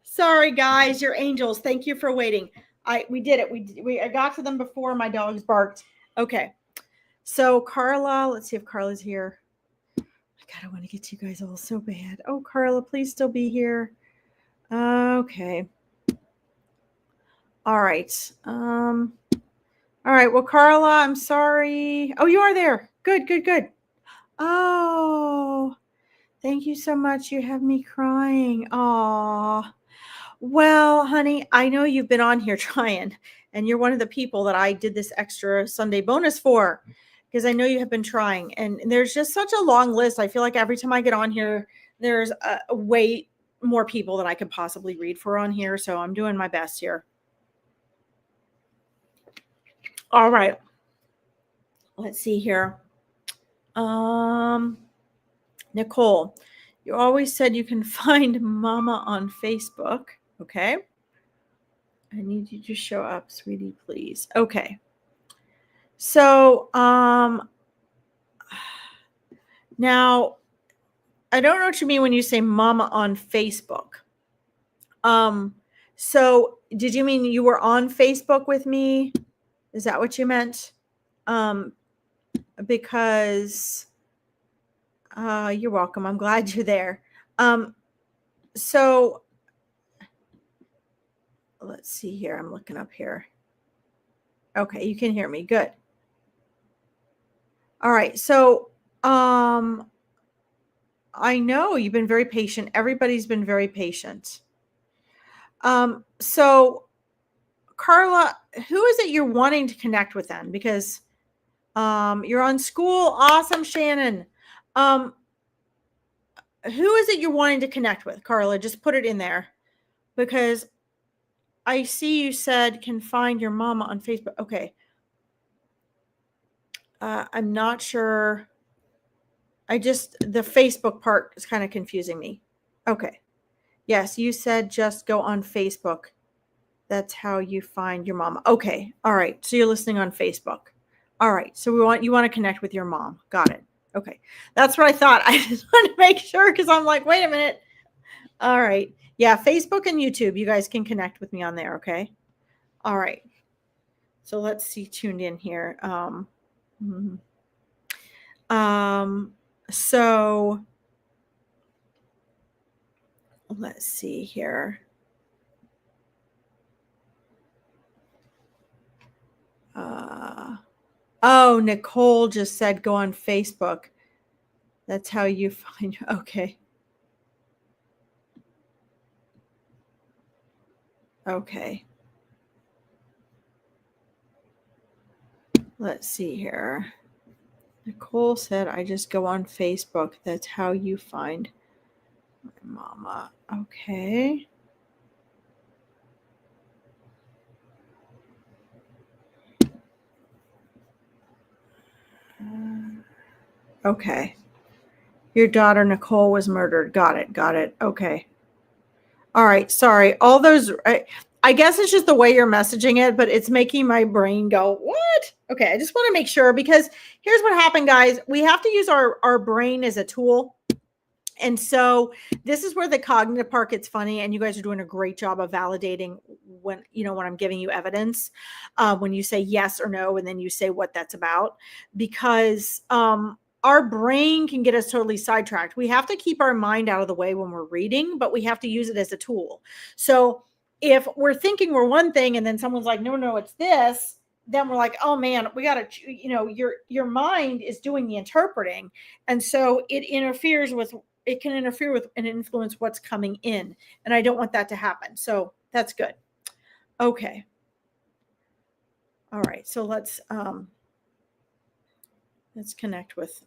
Sorry, guys, you're angels. Thank you for waiting. We did it. I got to them before my dogs barked. Okay. So Carla, let's see if Carla's here. God, I want to get to you guys all so bad. Oh, Carla, please still be here. Okay. All right. All right. Well, Carla, I'm sorry. Oh, you are there. Good, good, good. Oh, thank you so much. You have me crying. Aw. Well, honey, I know you've been on here trying, and you're one of the people that I did this extra Sunday bonus for because I know you have been trying. And there's just such a long list. I feel like every time I get on here, there's a way more people than I could possibly read for on here. So I'm doing my best here. All right. Let's see here. Nicole, you always said you can find Mama on Facebook. Okay. I need you to show up, sweetie, please. Okay. So, now I don't know what you mean when you say Mama on Facebook. So did you mean you were on Facebook with me? Is that what you meant? Because you're welcome. I'm glad you're there. So let's see here. I'm looking up here. Okay, you can hear me. Good. All right. So I know you've been very patient. Everybody's been very patient. So Carla, who is it you're wanting to connect with then? Because you're on school. Awesome, Shannon. Who is it you're wanting to connect with, Carla? Just put it in there because I see you said can find your mama on Facebook. Okay. I'm not sure. The Facebook part is kind of confusing me. Okay. Yes, you said just go on Facebook. That's how you find your mama. Okay. All right. So you're listening on Facebook. All right. So you want to connect with your mom. Got it. Okay. That's what I thought. I just want to make sure because I'm like, wait a minute. All right. Yeah. Facebook and YouTube. You guys can connect with me on there. Okay. All right. So let's see tuned in here. So let's see here. Oh, Nicole just said go on Facebook. That's how you find. Okay. Okay. Let's see here. Nicole said, I just go on Facebook. That's how you find my mama. Okay. Okay. Your daughter Nicole was murdered. Got it. Okay. All right. Sorry. All those, I guess it's just the way you're messaging it, but it's making my brain go, what? Okay. I just want to make sure, because here's what happened, guys. We have to use our brain as a tool. And so this is where the cognitive part gets funny, and you guys are doing a great job of validating when I'm giving you evidence, when you say yes or no, and then you say what that's about, because our brain can get us totally sidetracked. We have to keep our mind out of the way when we're reading, but we have to use it as a tool. So if we're thinking we're one thing and then someone's like, no, it's this, then we're like, oh man, we got to, your mind is doing the interpreting. And so it can interfere with and influence what's coming in. And I don't want that to happen. So that's good. Okay. All right. So let's connect with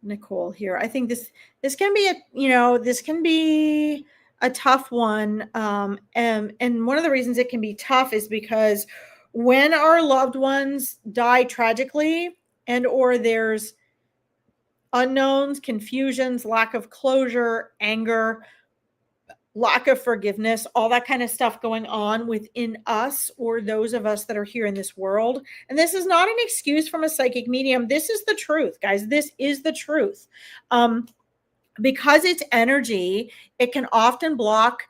Nicole here. I think this can be a tough one. And one of the reasons it can be tough is because when our loved ones die tragically, and or there's unknowns, confusions, lack of closure, anger, lack of forgiveness, all that kind of stuff going on within us or those of us that are here in this world. And this is not an excuse from a psychic medium. This is the truth, guys. This is the truth. Because it's energy, it can often block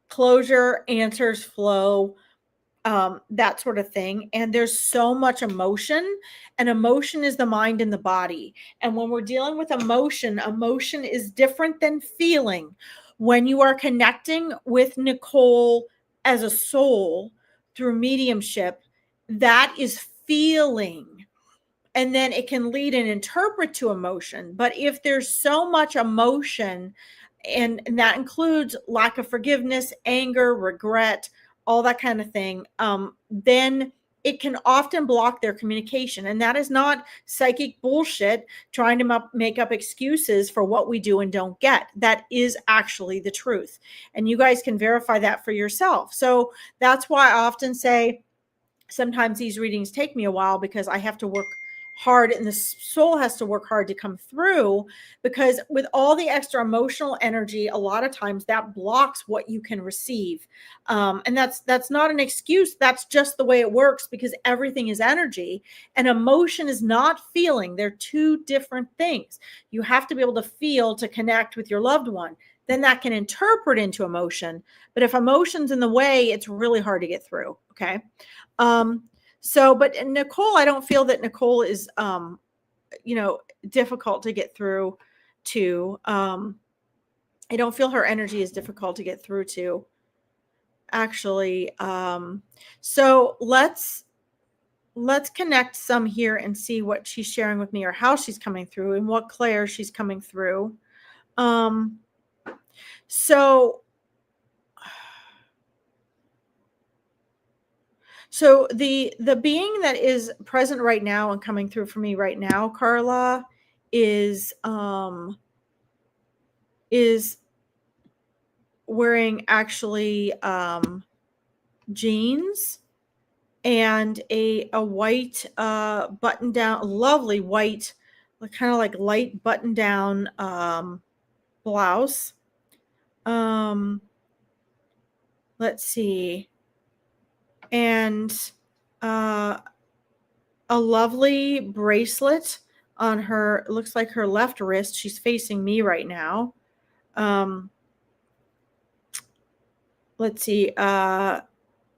closure, answers, flow, that sort of thing. And there's so much emotion, and emotion is the mind and the body. And when we're dealing with emotion is different than feeling. When you are connecting with Nicole as a soul through mediumship, that is feeling. And then it can lead and interpret to emotion. But if there's so much emotion, and that includes lack of forgiveness, anger, regret, all that kind of thing, then it can often block their communication. And that is not psychic bullshit trying to make up excuses for what we do and don't get. That is actually the truth. And you guys can verify that for yourself. So that's why I often say sometimes these readings take me a while, because I have to work hard, and the soul has to work hard to come through, because with all the extra emotional energy, a lot of times that blocks what you can receive. And that's not an excuse. That's just the way it works, because everything is energy, and emotion is not feeling. They're two different things. You have to be able to feel to connect with your loved one. Then that can interpret into emotion. But if emotion's in the way, it's really hard to get through. Okay. But Nicole, I don't feel that Nicole is, difficult to get through to. I don't feel her energy is difficult to get through to, actually. So let's connect some here and see what she's sharing with me, or how she's coming through, and what Claire she's coming through. So the being that is present right now and coming through for me right now, Carla, is wearing actually jeans and a white button down, lovely white, kind of like light button down blouse. Let's see. And a lovely bracelet on her, looks like her left wrist. She's facing me right now. Let's see.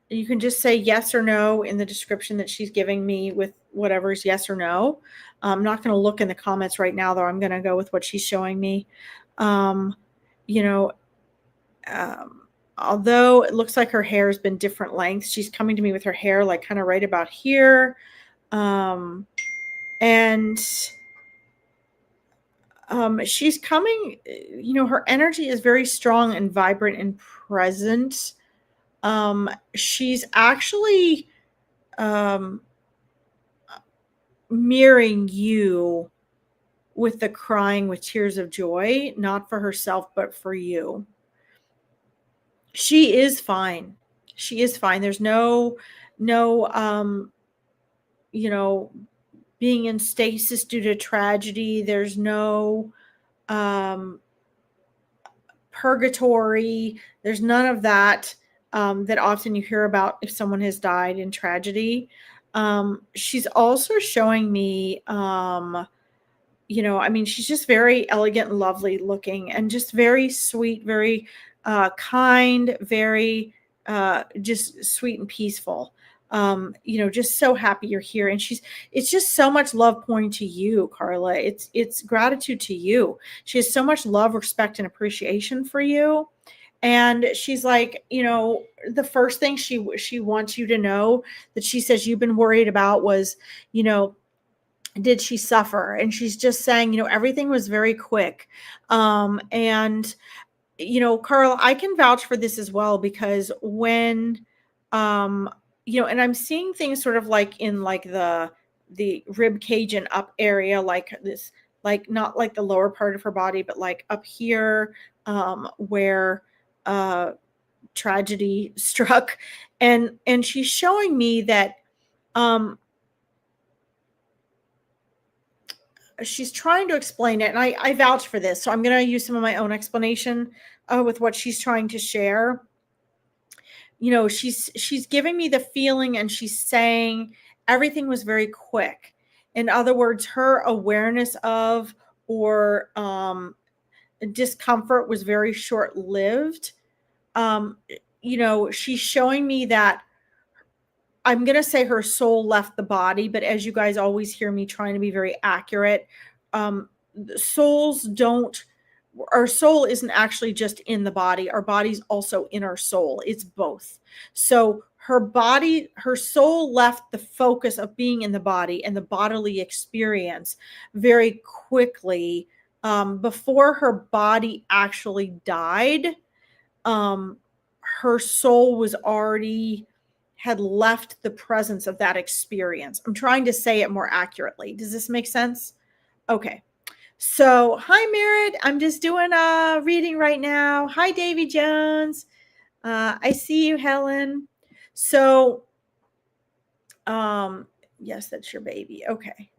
You can just say yes or no in the description that she's giving me with whatever's yes or no. I'm not going to look in the comments right now, though. I'm going to go with what she's showing me. Although it looks like her hair has been different lengths, she's coming to me with her hair like kind of right about here. And she's coming, her energy is very strong and vibrant and present. She's actually mirroring you with the crying with tears of joy, not for herself, but for you. She is fine. She is fine. There's no, being in stasis due to tragedy. There's no purgatory. There's none of that that often you hear about if someone has died in tragedy. She's also showing me, I mean, she's just very elegant and lovely looking and just very sweet, very kind, very just sweet and peaceful. Just so happy you're here. And it's just so much love pouring to you, Carla. It's gratitude to you. She has so much love, respect, and appreciation for you. And she's like, the first thing she wants you to know that she says you've been worried about was, did she suffer? And she's just saying, everything was very quick. And Carl, I can vouch for this as well, because when, and I'm seeing things sort of like in like the rib cage and up area, like this, like not like the lower part of her body, but like up here, where tragedy struck, and she's showing me that she's trying to explain it, and I vouch for this, so I'm going to use some of my own explanation with what she's trying to share. She's giving me the feeling, and she's saying everything was very quick. In other words, her awareness of or discomfort was very short-lived. She's showing me that, I'm going to say her soul left the body, but as you guys always hear me trying to be very accurate, souls don't, our soul isn't actually just in the body. Our body's also in our soul. It's both. So her soul left the focus of being in the body and the bodily experience very quickly, before her body actually died. Her soul was already had left the presence of that experience. I'm trying to say it more accurately. Does this make sense? Okay. So, hi, Merritt. I'm just doing a reading right now. Hi, Davy Jones. I see you, Helen. So, yes, that's your baby. Okay.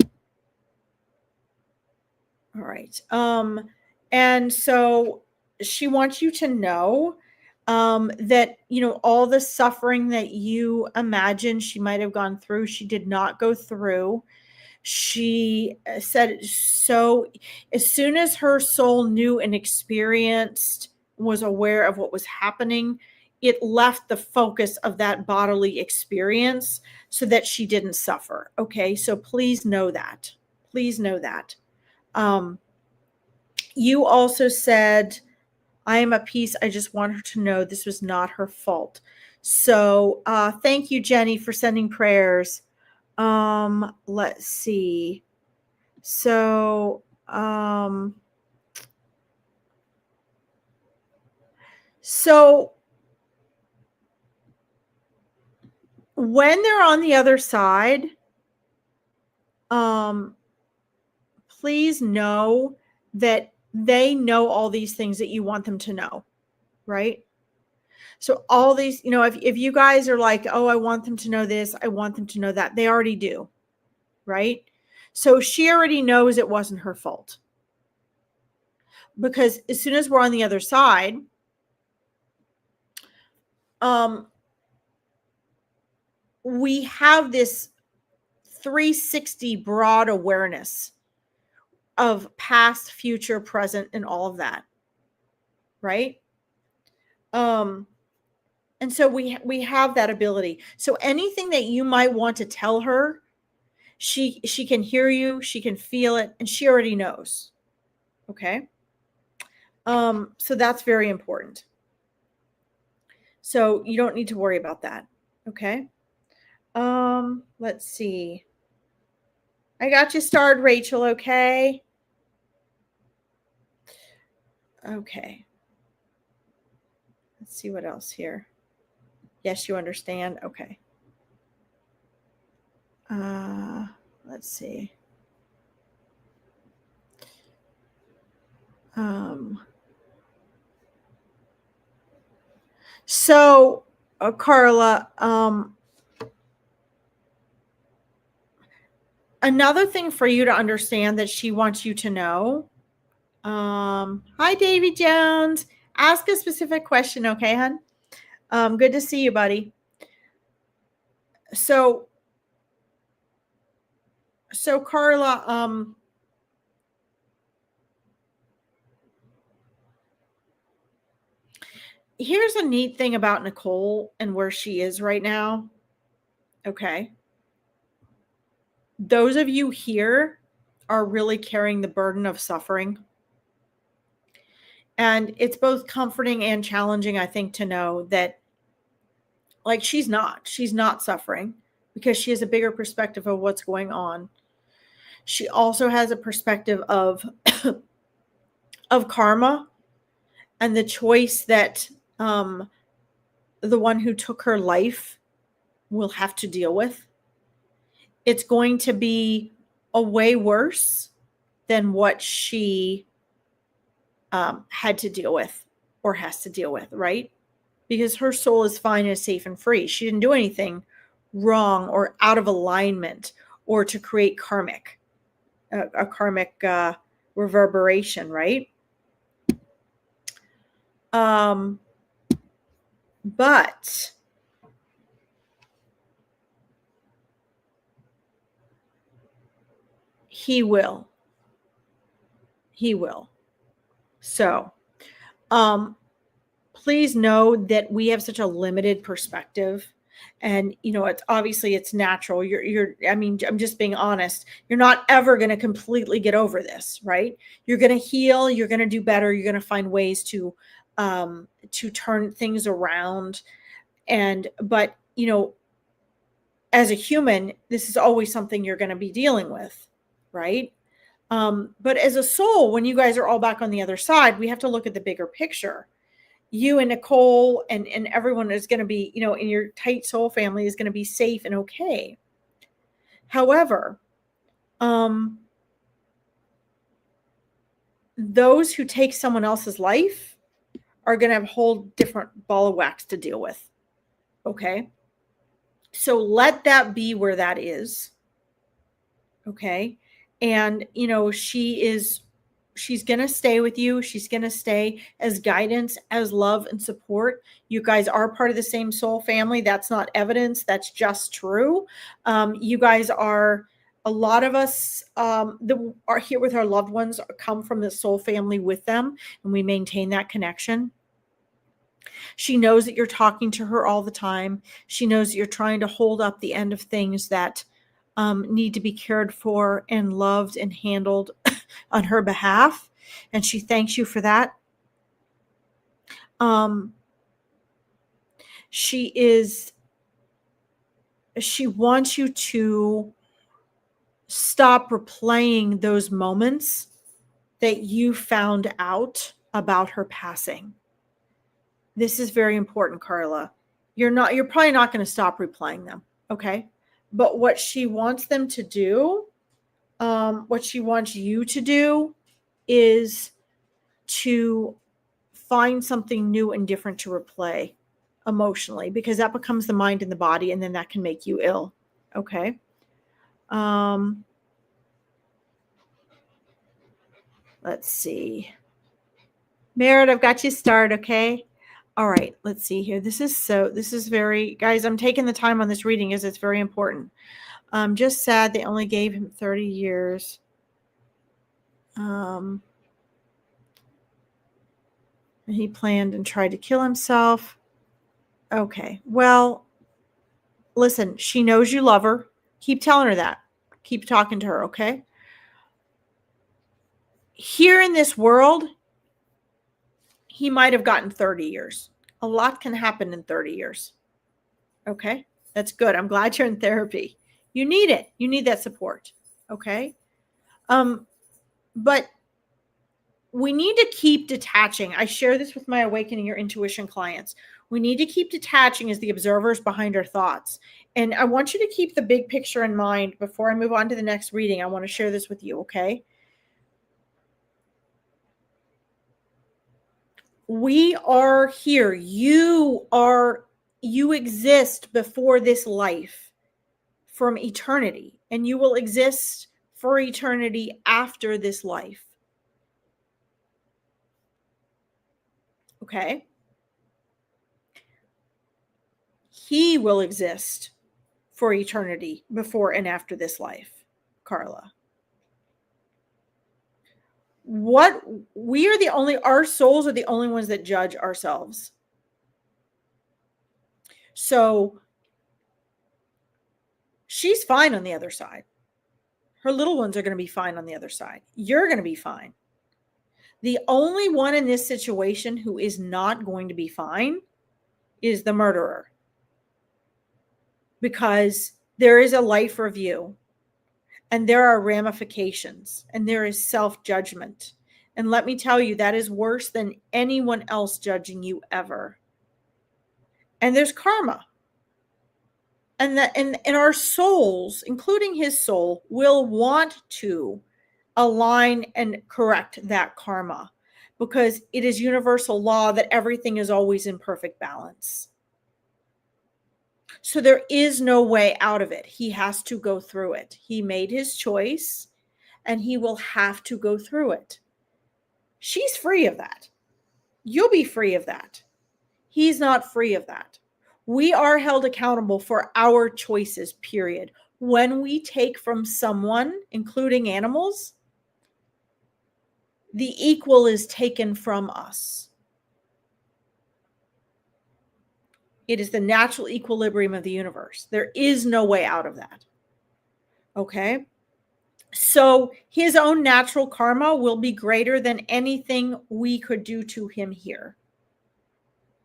All right. And so she wants you to know that, all the suffering that you imagine she might have gone through, she did not go through. She said, so as soon as her soul knew and experienced, was aware of what was happening, it left the focus of that bodily experience so that she didn't suffer. Okay. So please know that. Please know that. You also said, I am at peace. I just want her to know this was not her fault. So thank you, Jenny, for sending prayers. Let's see. So when they're on the other side, please know that they know all these things that you want them to know, right? So all these, if you guys are like, oh, I want them to know this, I want them to know that, they already do, right? So she already knows it wasn't her fault. Because as soon as we're on the other side, we have this 360 broad awareness of past, future, present, and all of that, right? And so we have that ability. So anything that you might want to tell her, she can hear you, she can feel it, and she already knows. Okay. So that's very important. So you don't need to worry about that. Okay. Let's see. I got you starred, Rachel. Okay. Okay. Let's see what else here. Yes, you understand. Okay. Let's see. So, Carla, another thing for you to understand that she wants you to know Hi, Davy Jones. Ask a specific question, okay, hon? Good to see you, buddy. So Carla, here's a neat thing about Nicole and where she is right now. Okay. Those of you here are really carrying the burden of suffering. And it's both comforting and challenging, I think, to know that, like, she's not suffering because she has a bigger perspective of what's going on. She also has a perspective of of karma and the choice that the one who took her life will have to deal with. It's going to be a way worse than what she had to deal with or has to deal with, right? Because her soul is fine and safe and free. She didn't do anything wrong or out of alignment or to create a karmic reverberation, right? But he will. So, please know that we have such a limited perspective, and it's obviously it's natural. I mean, I'm just being honest. You're not ever going to completely get over this, right? You're going to heal. You're going to do better. You're going to find ways to turn things around, but as a human, this is always something you're going to be dealing with, right? But as a soul, when you guys are all back on the other side, we have to look at the bigger picture. You and Nicole and everyone is going to be, in your tight soul family is going to be safe and okay. However, those who take someone else's life are going to have a whole different ball of wax to deal with. Okay. So let that be where that is. Okay. And, she's going to stay with you. She's going to stay as guidance, as love and support. You guys are part of the same soul family. That's not evidence. That's just true. You guys are, a lot of us that are here with our loved ones come from the soul family with them, and we maintain that connection. She knows that you're talking to her all the time. She knows that you're trying to hold up the end of things that need to be cared for and loved and handled on her behalf. And she thanks you for that. She wants you to stop replaying those moments that you found out about her passing. This is very important, Carla. You're probably not going to stop replaying them. Okay. But what she wants them to do, what she wants you to do is to find something new and different to replay emotionally, because that becomes the mind and the body, and then that can make you ill. Okay. Let's see. Merritt, I've got you started. Okay. All right. Let's see here. This is very, guys, I'm taking the time on this reading as it's very important. Just sad they only gave him 30 years. He planned and tried to kill himself. Okay. Well, listen, she knows you love her. Keep telling her that. Keep talking to her, okay? Here in this world, he might have gotten 30 years. A lot can happen in 30 years. Okay? That's good. I'm glad you're in therapy. You need it. You need that support. Okay? But we need to keep detaching. I share this with my Awakening Your Intuition clients. We need to keep detaching as the observers behind our thoughts. And I want you to keep the big picture in mind before I move on to the next reading. I want to share this with you, okay? We are here. You exist before this life from eternity, and you will exist for eternity after this life. Okay? He will exist for eternity before and after this life, Carla. Our souls are the only ones that judge ourselves. So she's fine on the other side. Her little ones are going to be fine on the other side. You're going to be fine. The only one in this situation who is not going to be fine is the murderer. Because there is a life review and there are ramifications and there is self-judgment. And let me tell you, that is worse than anyone else judging you ever. And there's karma. And our souls, including his soul, will want to align and correct that karma because it is universal law that everything is always in perfect balance. So there is no way out of it. He has to go through it. He made his choice and he will have to go through it. She's free of that. You'll be free of that. He's not free of that. We are held accountable for our choices, period. When we take from someone, including animals, the equal is taken from us. It is the natural equilibrium of the universe. There is no way out of that. Okay? So his own natural karma will be greater than anything we could do to him here.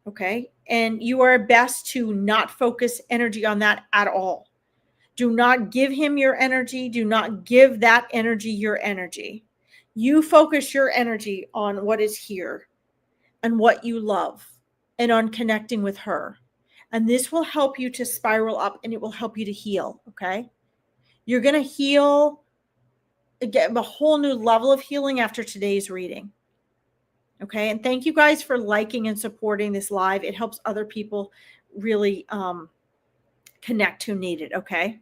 Okay? And you are best to not focus energy on that at all. Do not give him your energy. Do not give that energy your energy. You focus your energy on what is here and what you love and on connecting with her. And this will help you to spiral up and it will help you to heal. Okay? You're going to heal, get a whole new level of healing after today's reading. Okay. And thank you guys for liking and supporting this live. It helps other people really connect who need it. Okay.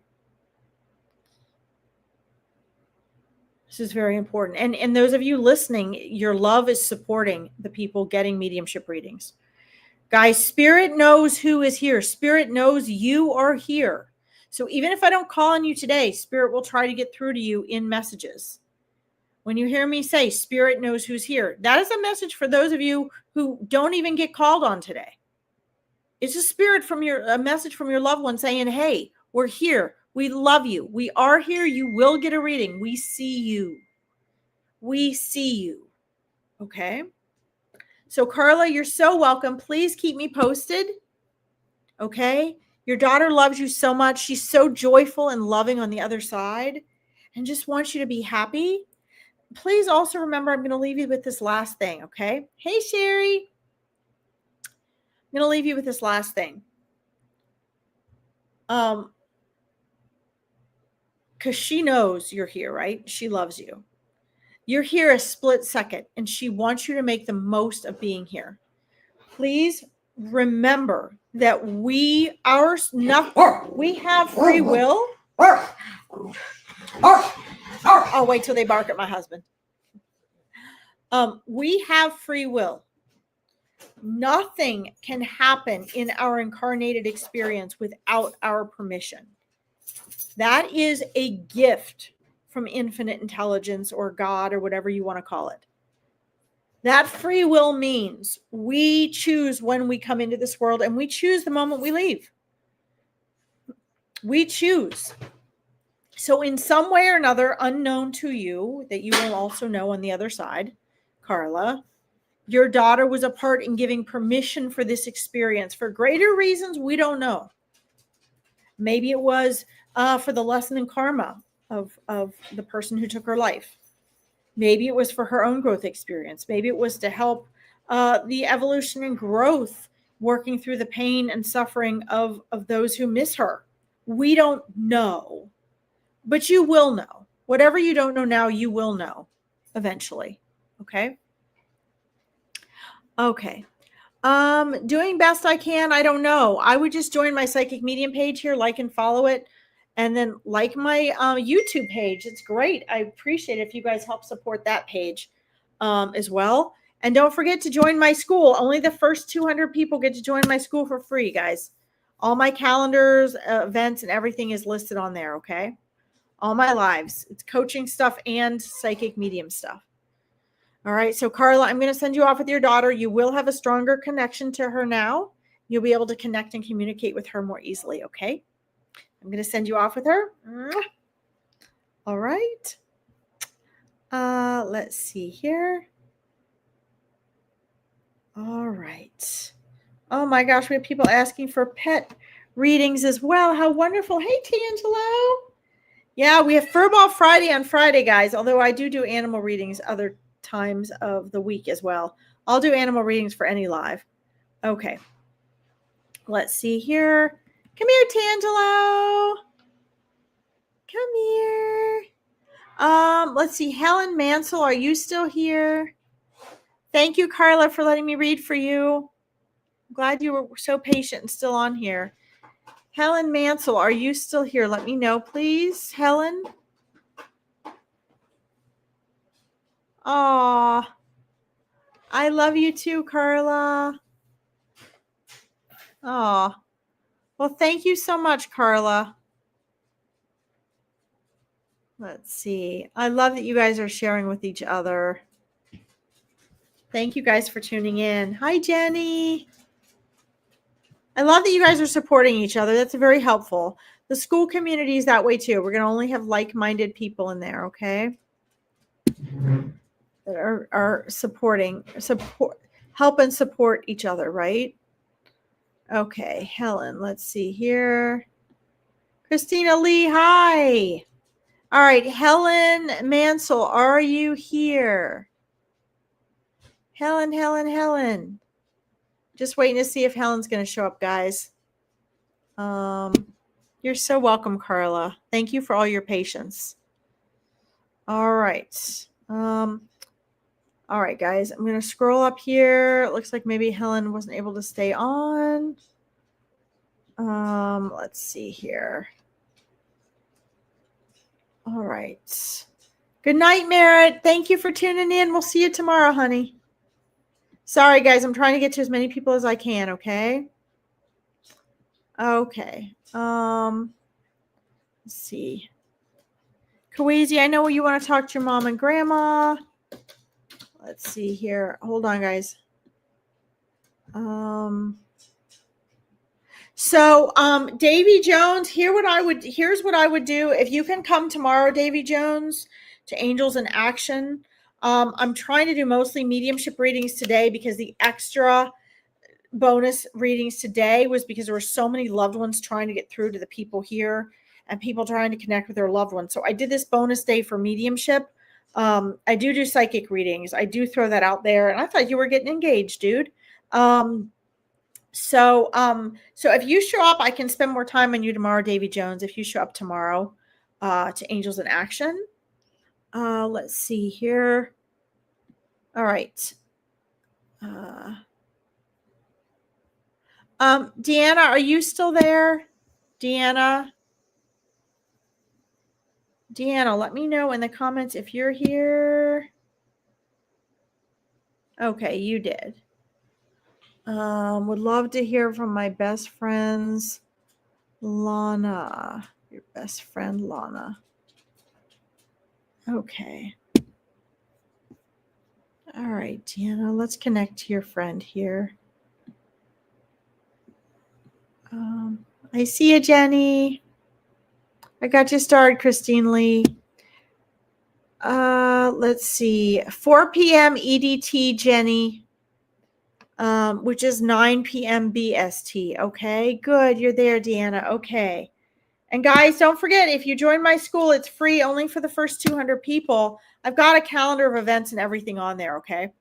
This is very important. And those of you listening, your love is supporting the people getting mediumship readings. Guys, Spirit knows who is here. Spirit knows you are here. So even if I don't call on you today, Spirit will try to get through to you in messages. When you hear me say Spirit knows who's here, that is a message for those of you who don't even get called on today. It's a message from your loved one saying, hey, we're here. We love you. We are here. You will get a reading. We see you. We see you. Okay. So Carla, you're so welcome. Please keep me posted. Okay. Your daughter loves you so much. She's so joyful and loving on the other side and just wants you to be happy. Please also remember, I'm going to leave you with this last thing, okay? Hey, Sherry. I'm going to leave you with this last thing. Because she knows you're here, right? She loves you. You're here a split second, and she wants you to make the most of being here. Please remember that we have free will. I'll wait till they bark at my husband. We have free will. Nothing can happen in our incarnated experience without our permission. That is a gift from infinite intelligence or God or whatever you want to call it. That free will means we choose when we come into this world and we choose the moment we leave. We choose. So in some way or another, unknown to you, that you will also know on the other side, Carla, your daughter was a part in giving permission for this experience for greater reasons we don't know. Maybe it was for the lesson in karma of the person who took her life. Maybe it was for her own growth experience. Maybe it was to help the evolution and growth, working through the pain and suffering of those who miss her. We don't know, but you will know. Whatever you don't know now, you will know eventually. Okay? Okay. Doing best I can. I don't know. I would just join my psychic medium page here, like and follow it, and then like my YouTube page. It's great. I appreciate it if you guys help support that page as well. And don't forget to join my school. Only the first 200 people get to join my school for free, guys. All my calendars, events, and everything is listed on there, okay? All my lives. It's coaching stuff and psychic medium stuff. All right, so Carla, I'm going to send you off with your daughter. You will have a stronger connection to her now. You'll be able to connect and communicate with her more easily, okay? I'm going to send you off with her. All right. Let's see here. All right. Oh my gosh, we have people asking for pet readings as well. How wonderful. Hey, Tangelo. Yeah, we have Furball Friday on Friday, guys, although I do animal readings other times of the week as well. I'll do animal readings for any live. Okay. Let's see here. Come here, Tangelo. Come here. Let's see. Helen Mansell, are you still here? Thank you, Carla, for letting me read for you. I'm glad you were so patient and still on here. Helen Mansell, are you still here? Let me know, please. Helen? Aw. I love you too, Carla. Aw. Well, thank you so much, Carla. Let's see. I love that you guys are sharing with each other. Thank you guys for tuning in. Hi, Jenny. I love that you guys are supporting each other. That's very helpful. The school community is that way too. We're going to only have like-minded people in there, okay? That are help and support each other, right? Okay, Helen, let's see here. Christina Lee, hi. All right, Helen Mansell, are you here? Helen. Just waiting to see if Helen's going to show up, guys. You're so welcome, Carla. Thank you for all your patience. All right. All right, guys. I'm going to scroll up here. It looks like maybe Helen wasn't able to stay on. Let's see here. All right. Good night, Merritt. Thank you for tuning in. We'll see you tomorrow, honey. Sorry, guys. I'm trying to get to as many people as I can, okay? Okay. Let's see. Kawizi, I know you want to talk to your mom and grandma. Let's see here. Hold on, guys. So, Davy Jones, here's what I would do. If you can come tomorrow, Davy Jones, to Angels in Action. I'm trying to do mostly mediumship readings today because the extra bonus readings today was because there were so many loved ones trying to get through to the people here and people trying to connect with their loved ones. So I did this bonus day for mediumship. I do psychic readings. I do throw that out there. And I thought you were getting engaged, dude. So if you show up, I can spend more time on you tomorrow, Davy Jones, if you show up tomorrow to Angels in Action. Let's see here. All right. Deanna, are you still there? Deanna, let me know in the comments if you're here. Okay, you did. Would love to hear from my best friends, Lana. Your best friend, Lana. Okay. All right, Deanna, let's connect to your friend here. I see you, Jenny. I got you started, Christine Lee. Let's see. 4 p.m. EDT, Jenny. Which is 9 p.m. BST. Okay, good. You're there, Deanna. Okay. And guys, don't forget, if you join my school, it's free only for the first 200 people. I've got a calendar of events and everything on there, okay?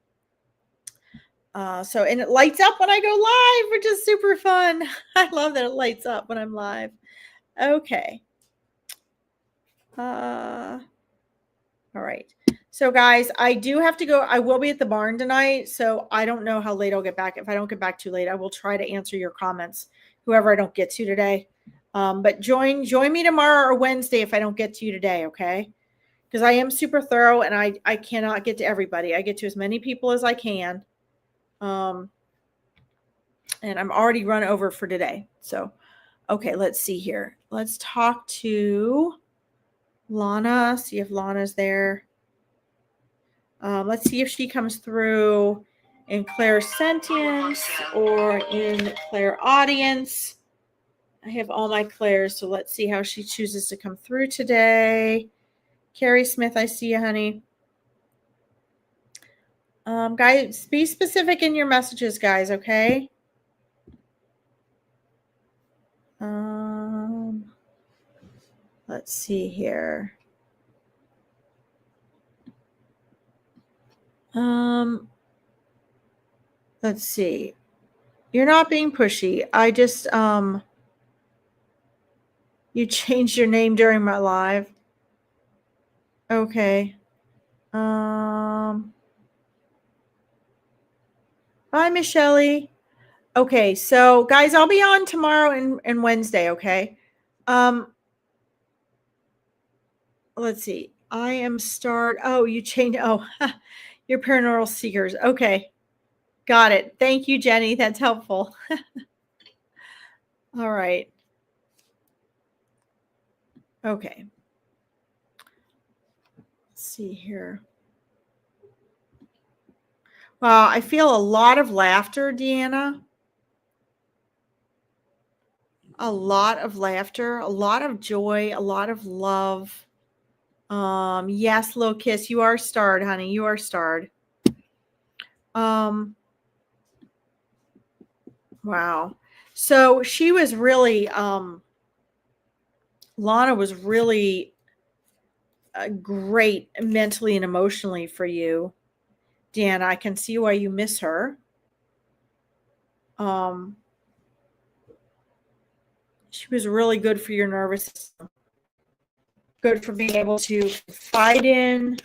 And it lights up when I go live, which is super fun. I love that it lights up when I'm live. Okay. All right. So guys, I do have to go. I will be at the barn tonight, so I don't know how late I'll get back. If I don't get back too late, I will try to answer your comments, whoever I don't get to today. But join me tomorrow or Wednesday if I don't get to you today, okay? because I am super thorough and I cannot get to everybody. I get to as many people as I can. And I'm already run over for today. So, okay, let's see here. Let's talk to Lana, see if Lana's there. Let's see if she comes through in Claire's sentience or in Claire audience. I have all my Claires, so let's see how she chooses to come through today. Carrie Smith, I see you, honey. Guys, be specific in your messages, guys, okay? Let's see here. Let's see. You're not being pushy. I just, you changed your name during my live. Okay. Bye, Michelle. Okay, so guys, I'll be on tomorrow and Wednesday, okay? Let's see. I am start. Oh, you changed. Oh, you're paranormal seekers. Okay. Got it. Thank you, Jenny. That's helpful. All right. Okay. Let's see here. Wow, I feel a lot of laughter, Deanna. A lot of laughter, a lot of joy, a lot of love. Yes, little kiss. You are starred, honey. You are starred. Wow. So she was really, Lana was really great mentally and emotionally for you. Deanna, I can see why you miss her. She was really good for your nervous system. Good for being able to confide in.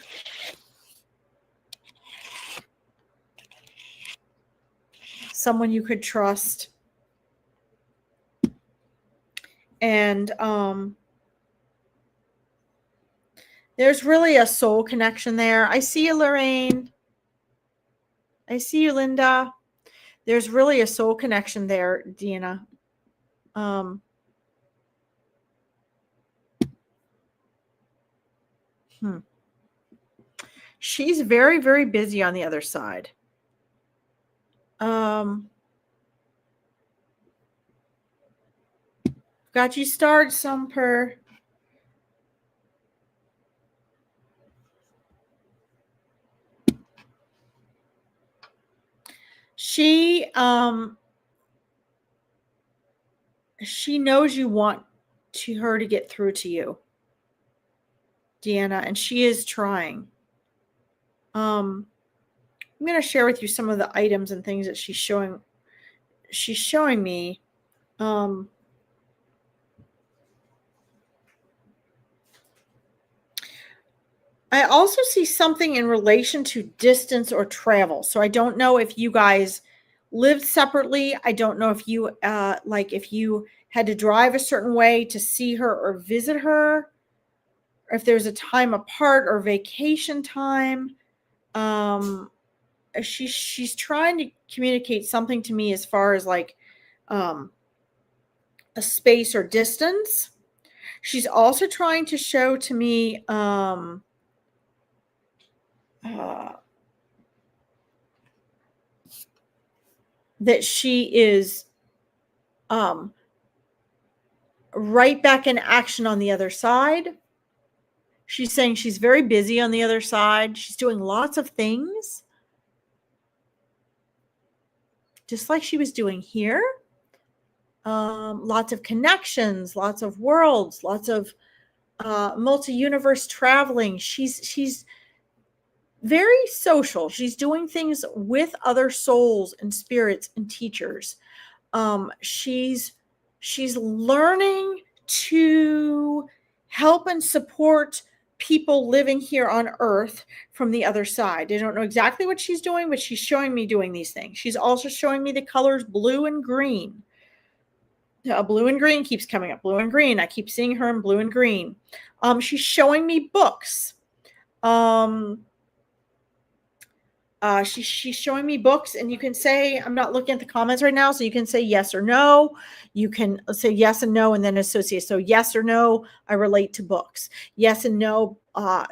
Someone you could trust. And there's really a soul connection there. I see you, Lorraine. I see you, Linda. There's really a soul connection there, Deanna. She's very, very busy on the other side. Got you starred, Sumper. She knows you want her to get through to you, Deanna, and she is trying. I'm going to share with you some of the items and things that she's showing me. I also see something in relation to distance or travel. So I don't know if you guys lived separately. I don't know if you if you had to drive a certain way to see her or visit her, or if there's a time apart or vacation time. She's trying to communicate something to me as far as like a space or distance. She's also trying to show to me that she is right back in action on the other side. She's saying she's very busy on the other side. She's doing lots of things, just like she was doing here. Lots of connections, lots of worlds, lots of multi-universe traveling. She's very social. She's doing things with other souls and spirits and teachers. She's learning to help and support people living here on Earth from the other side. I don't know exactly what she's doing, but she's showing me doing these things. She's also showing me the colors blue and green. Blue and green keeps coming up. Blue and green. I keep seeing her in blue and green. She's showing me books. She's showing me books, and you can say, I'm not looking at the comments right now, so you can say yes or no. You can say yes and no and then associate. So yes or no, I relate to books. Yes and no, I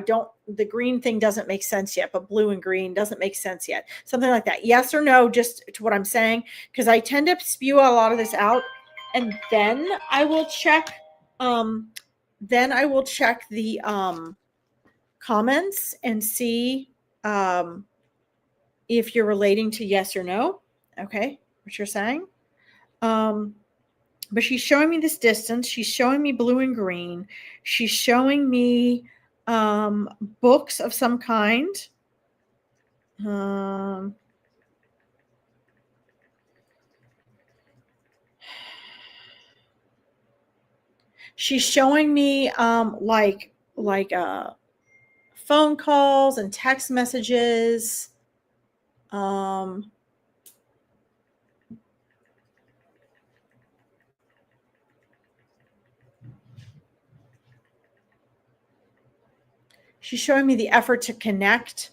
don't, the green thing doesn't make sense yet, but blue and green doesn't make sense yet. Something like that. Yes or no, just to what I'm saying, because I tend to spew a lot of this out, and then I will check the comments and see if you're relating to yes or no. Okay, what you're saying. But she's showing me this distance. She's showing me blue and green. She's showing me books of some kind. She's showing me like phone calls and text messages. She's showing me the effort to connect.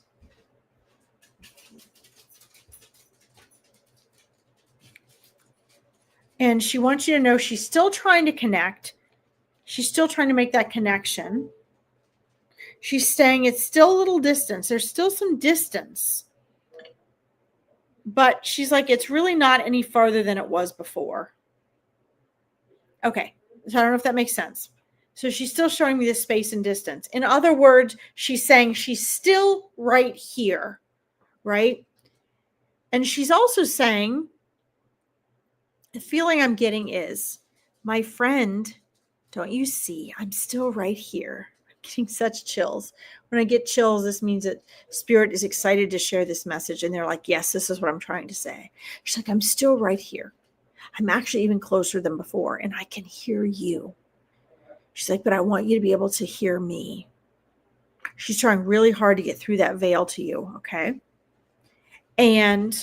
And she wants you to know she's still trying to connect. She's still trying to make that connection. She's saying it's still a little distance. There's still some distance. But she's like, it's really not any farther than it was before. Okay. So I don't know if that makes sense. So she's still showing me the space and distance. In other words, she's saying she's still right here, right? And she's also saying, the feeling I'm getting is, my friend, don't you see, I'm still right here. I'm getting such chills. When I get chills, this means that Spirit is excited to share this message. And they're like, yes, this is what I'm trying to say. She's like, I'm still right here. I'm actually even closer than before, and I can hear you. She's like, but I want you to be able to hear me. She's trying really hard to get through that veil to you, okay? And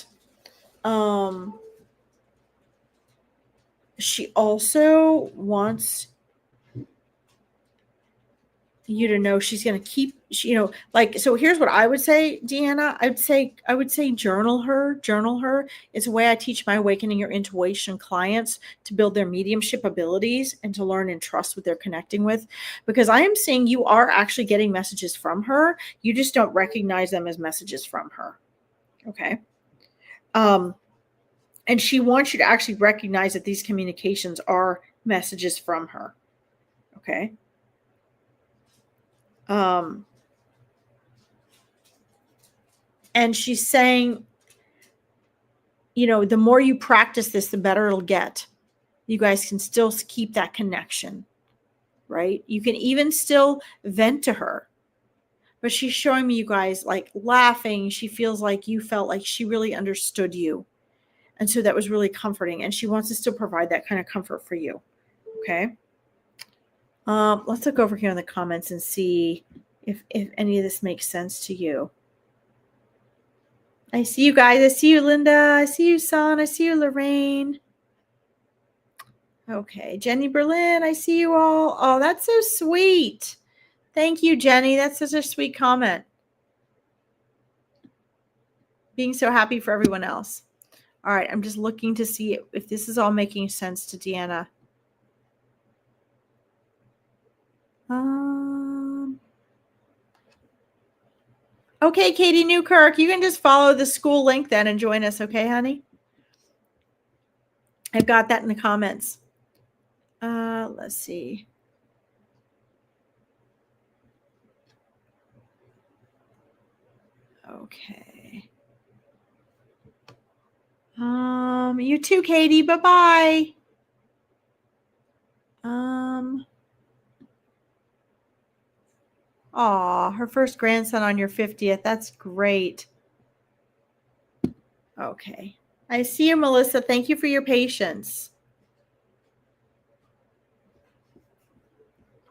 she also wants you to know she's going to keep, so here's what I would say, Deanna. I would say journal her. It's a way I teach my Awakening Your Intuition clients to build their mediumship abilities and to learn and trust what they're connecting with, because I am seeing you are actually getting messages from her. You just don't recognize them as messages from her. Okay. And she wants you to actually recognize that these communications are messages from her. Okay. And she's saying, the more you practice this, the better it'll get. You guys can still keep that connection, right? You can even still vent to her. But she's showing me you guys like laughing. She feels like you felt like she really understood you. And so that was really comforting. And she wants to still provide that kind of comfort for you. Okay. Let's look over here in the comments and see if any of this makes sense to you. I see you guys. I see you, Linda. I see you, Son. I see you, Lorraine. Okay. Jenny Berlin. I see you all. Oh, that's so sweet. Thank you, Jenny. That's such a sweet comment. Being so happy for everyone else. All right. I'm just looking to see if this is all making sense to Deanna. Okay, Katie Newkirk, you can just follow the school link then and join us. Okay, honey? I've got that in the comments. Let's see. Okay. You too, Katie. Bye-bye. Aw, her first grandson on your 50th. That's great. Okay. I see you, Melissa. Thank you for your patience.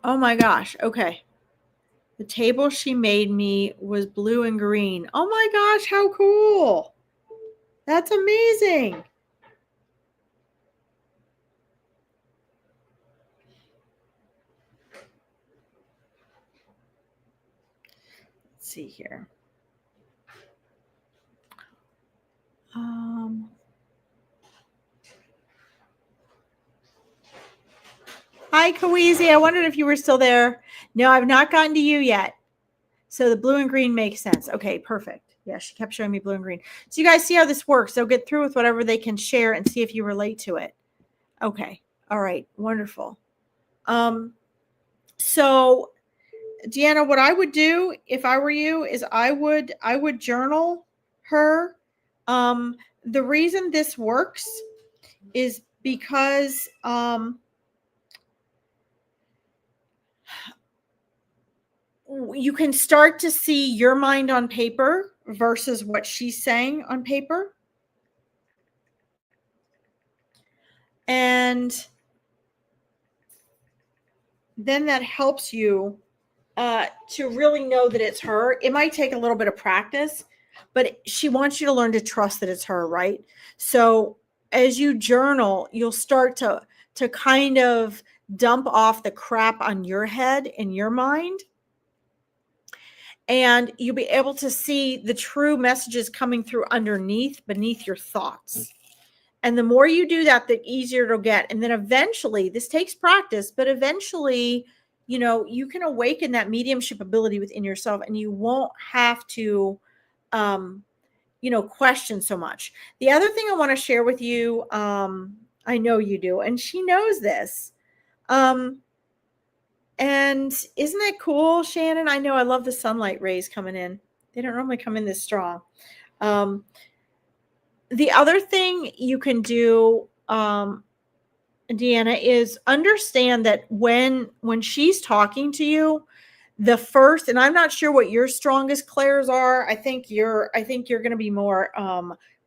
Oh my gosh. Okay. The table she made me was blue and green. Oh my gosh, how cool. That's amazing. see here. Hi, Kaweezy. I wondered if you were still there. No, I've not gotten to you yet. So the blue and green makes sense. Okay, perfect. Yeah, she kept showing me blue and green. So you guys see how this works. They'll get through with whatever they can share and see if you relate to it. Okay. All right. Wonderful. So Deanna, what I would do if I were you is I would journal her. The reason this works is because you can start to see your mind on paper versus what she's saying on paper. And then that helps you to really know that it's her. It might take a little bit of practice, but she wants you to learn to trust that it's her, right? So as you journal, you'll start to kind of dump off the crap on your head and your mind, and you'll be able to see the true messages coming through beneath your thoughts. And the more you do that, the easier it'll get. And then eventually, this takes practice, but eventually, you can awaken that mediumship ability within yourself, and you won't have to, question so much. The other thing I want to share with you, I know you do, and she knows this. And isn't it cool, Shannon? I know I love the sunlight rays coming in. They don't normally come in this strong. The other thing you can do, Deanna, is understand that when she's talking to you, the first, and I'm not sure what your strongest clairs are. I think you're going to be more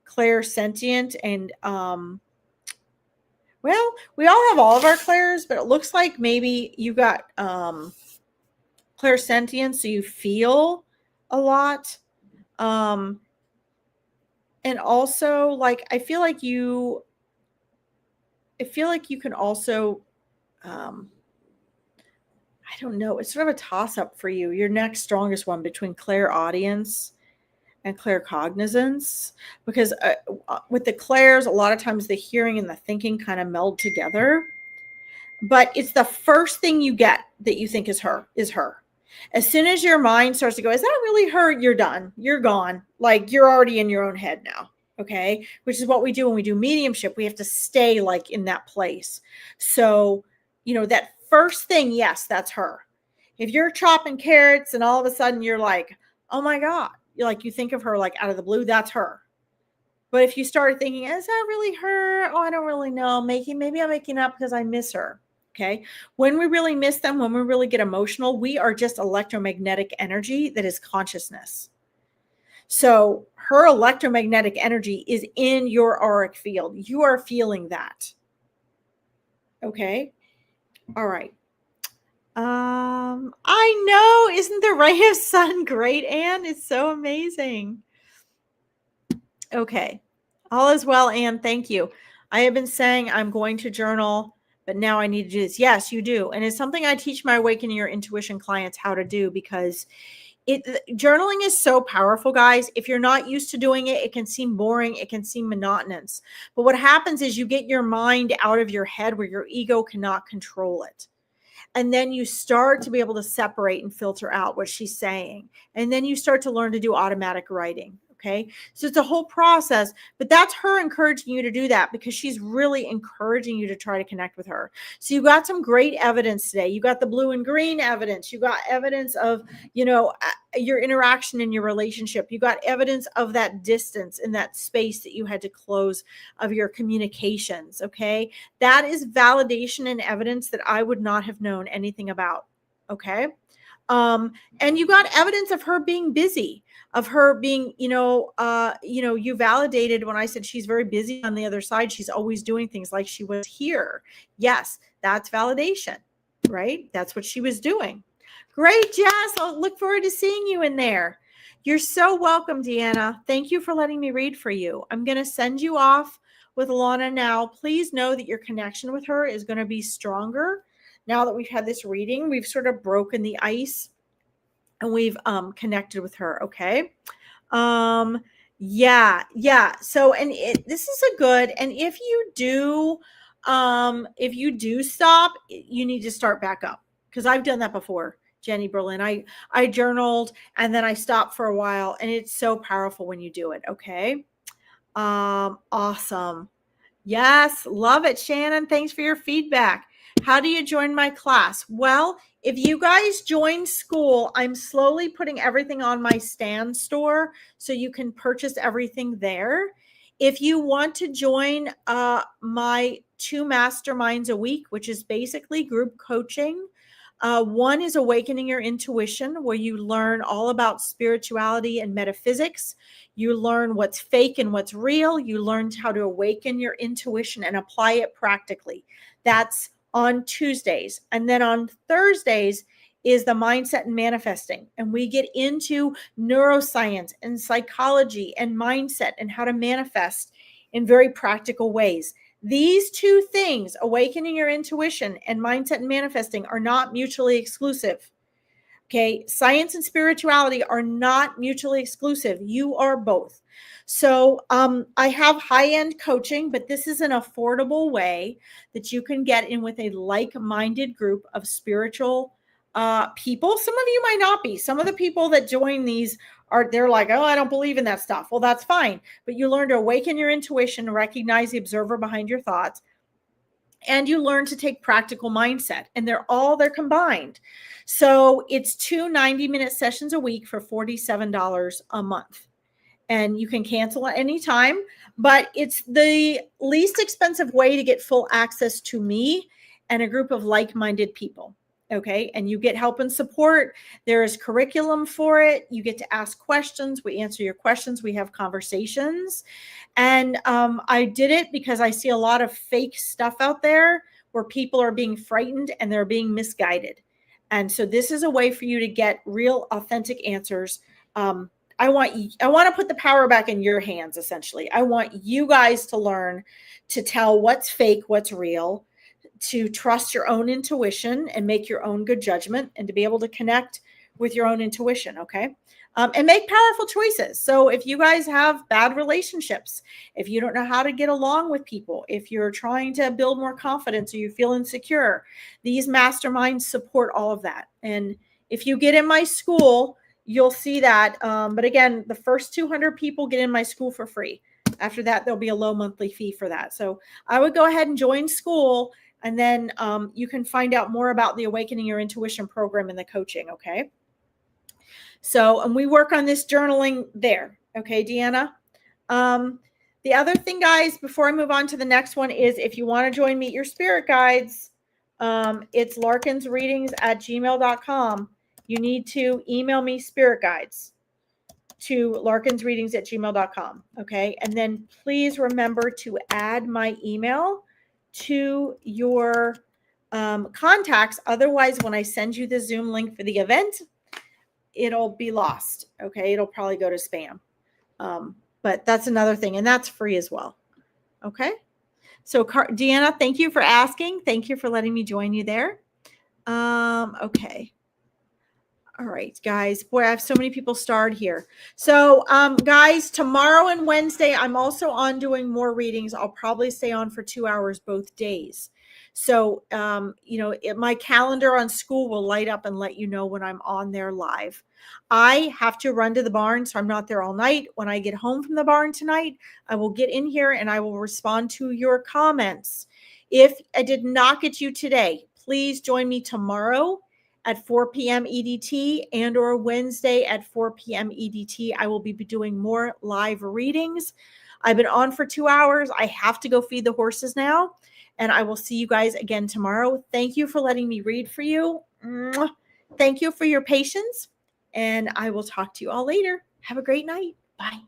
clairsentient, and well, we all have all of our clairs, but it looks like maybe you got clairsentient, so you feel a lot. And also, like, I feel like you can also, I don't know, it's sort of a toss up for you. Your next strongest one between clairaudience and claircognizance, because with the clairs, a lot of times the hearing and the thinking kind of meld together. But it's the first thing you get that you think is her. As soon as your mind starts to go, is that really her? You're done. You're gone. Like, you're already in your own head now. Okay. Which is what we do when we do mediumship. We have to stay like in that place. So, that first thing, yes, that's her. If you're chopping carrots and all of a sudden you're like, oh my God, you think of her like out of the blue, that's her. But if you start thinking, is that really her? Oh, I don't really know. Maybe I'm making up because I miss her. Okay. When we really miss them, when we really get emotional, we are just electromagnetic energy that is consciousness. So her electromagnetic energy is in your auric field. You are feeling that. Okay. All right. I know. Isn't the ray of sun great, Anne? It's so amazing. Okay. All is well, Anne. Thank you. I have been saying I'm going to journal, but now I need to do this. Yes, you do. And it's something I teach my Awakening Your Intuition clients how to do, because journaling is so powerful, guys. If you're not used to doing it, it can seem boring. It can seem monotonous. But what happens is you get your mind out of your head where your ego cannot control it. And then you start to be able to separate and filter out what she's saying. And then you start to learn to do automatic writing. Okay. So it's a whole process, but that's her encouraging you to do that, because she's really encouraging you to try to connect with her. So you got some great evidence today. You got the blue and green evidence. You got evidence of, your interaction in your relationship. You got evidence of that distance in that space that you had to close of your communications. Okay. That is validation and evidence that I would not have known anything about. Okay. And you got evidence of her being busy, of her being, you validated when I said she's very busy on the other side. She's always doing things like she was here. Yes, that's validation, right? That's what she was doing. Great, Jess. I'll look forward to seeing you in there. You're so welcome, Deanna. Thank you for letting me read for you. I'm going to send you off with Alana now. Please know that your connection with her is going to be stronger. Now that we've had this reading, we've sort of broken the ice and we've connected with her. Okay. Yeah. So, and this is a good, and if you do stop, you need to start back up, because I've done that before, Jenny Berlin. I journaled and then I stopped for a while, and it's so powerful when you do it. Okay. Awesome. Yes, love it, Shannon. Thanks for your feedback. How do you join my class? Well, if you guys join school, I'm slowly putting everything on my Stand store so you can purchase everything there. If you want to join my 2 masterminds a week, which is basically group coaching, one is Awakening Your Intuition, where you learn all about spirituality and metaphysics. You learn what's fake and what's real. You learn how to awaken your intuition and apply it practically. That's on Tuesdays. And then on Thursdays is the mindset and manifesting. And we get into neuroscience and psychology and mindset and how to manifest in very practical ways. These 2 things, awakening your intuition and mindset and manifesting, are not mutually exclusive. Okay. Science and spirituality are not mutually exclusive. You are both. So I have high-end coaching, but this is an affordable way that you can get in with a like-minded group of spiritual people. Some of you might not be. Some of the people that join these they're like, oh, I don't believe in that stuff. Well, that's fine. But you learn to awaken your intuition, recognize the observer behind your thoughts, and you learn to take practical mindset, and they're combined. So it's 2 90-minute sessions a week for $47 a month. And you can cancel at any time, but it's the least expensive way to get full access to me and a group of like-minded people. Okay. And you get help and support. There is curriculum for it. You get to ask questions. We answer your questions. We have conversations. And I did it because I see a lot of fake stuff out there where people are being frightened and they're being misguided. And so this is a way for you to get real, authentic answers. I want to put the power back in your hands, essentially. I want you guys to learn to tell what's fake, what's real, to trust your own intuition and make your own good judgment, and to be able to connect with your own intuition. Okay. And make powerful choices. So if you guys have bad relationships, if you don't know how to get along with people, if you're trying to build more confidence or you feel insecure, these masterminds support all of that. And if you get in my school, you'll see that. But again, the first 200 people get in my school for free. After that, there'll be a low monthly fee for that. So I would go ahead and join school, and then you can find out more about the Awakening Your Intuition program and the coaching. Okay. So, and we work on this journaling there. Okay, Deanna. The other thing, guys, before I move on to the next one, is if you want to join Meet Your Spirit Guides, it's larkinsreadings@gmail.com. You need to email me spirit guides to larkinsreadings@gmail.com. Okay. And then please remember to add my email to your contacts. Otherwise, when I send you the Zoom link for the event, it'll be lost. Okay. It'll probably go to spam. But that's another thing, and that's free as well. Okay. So Deanna, thank you for asking. Thank you for letting me join you there. Okay. All right, guys. Boy, I have so many people starred here. So, guys, tomorrow and Wednesday, I'm also on doing more readings. I'll probably stay on for 2 hours both days. So, my calendar on school will light up and let you know when I'm on there live. I have to run to the barn, so I'm not there all night. When I get home from the barn tonight, I will get in here and I will respond to your comments. If I did not get you today, please join me tomorrow at 4 p.m. EDT and or Wednesday at 4 p.m. EDT. I will be doing more live readings. I've been on for 2 hours. I have to go feed the horses now, and I will see you guys again tomorrow. Thank you for letting me read for you. Thank you for your patience, and I will talk to you all later. Have a great night. Bye.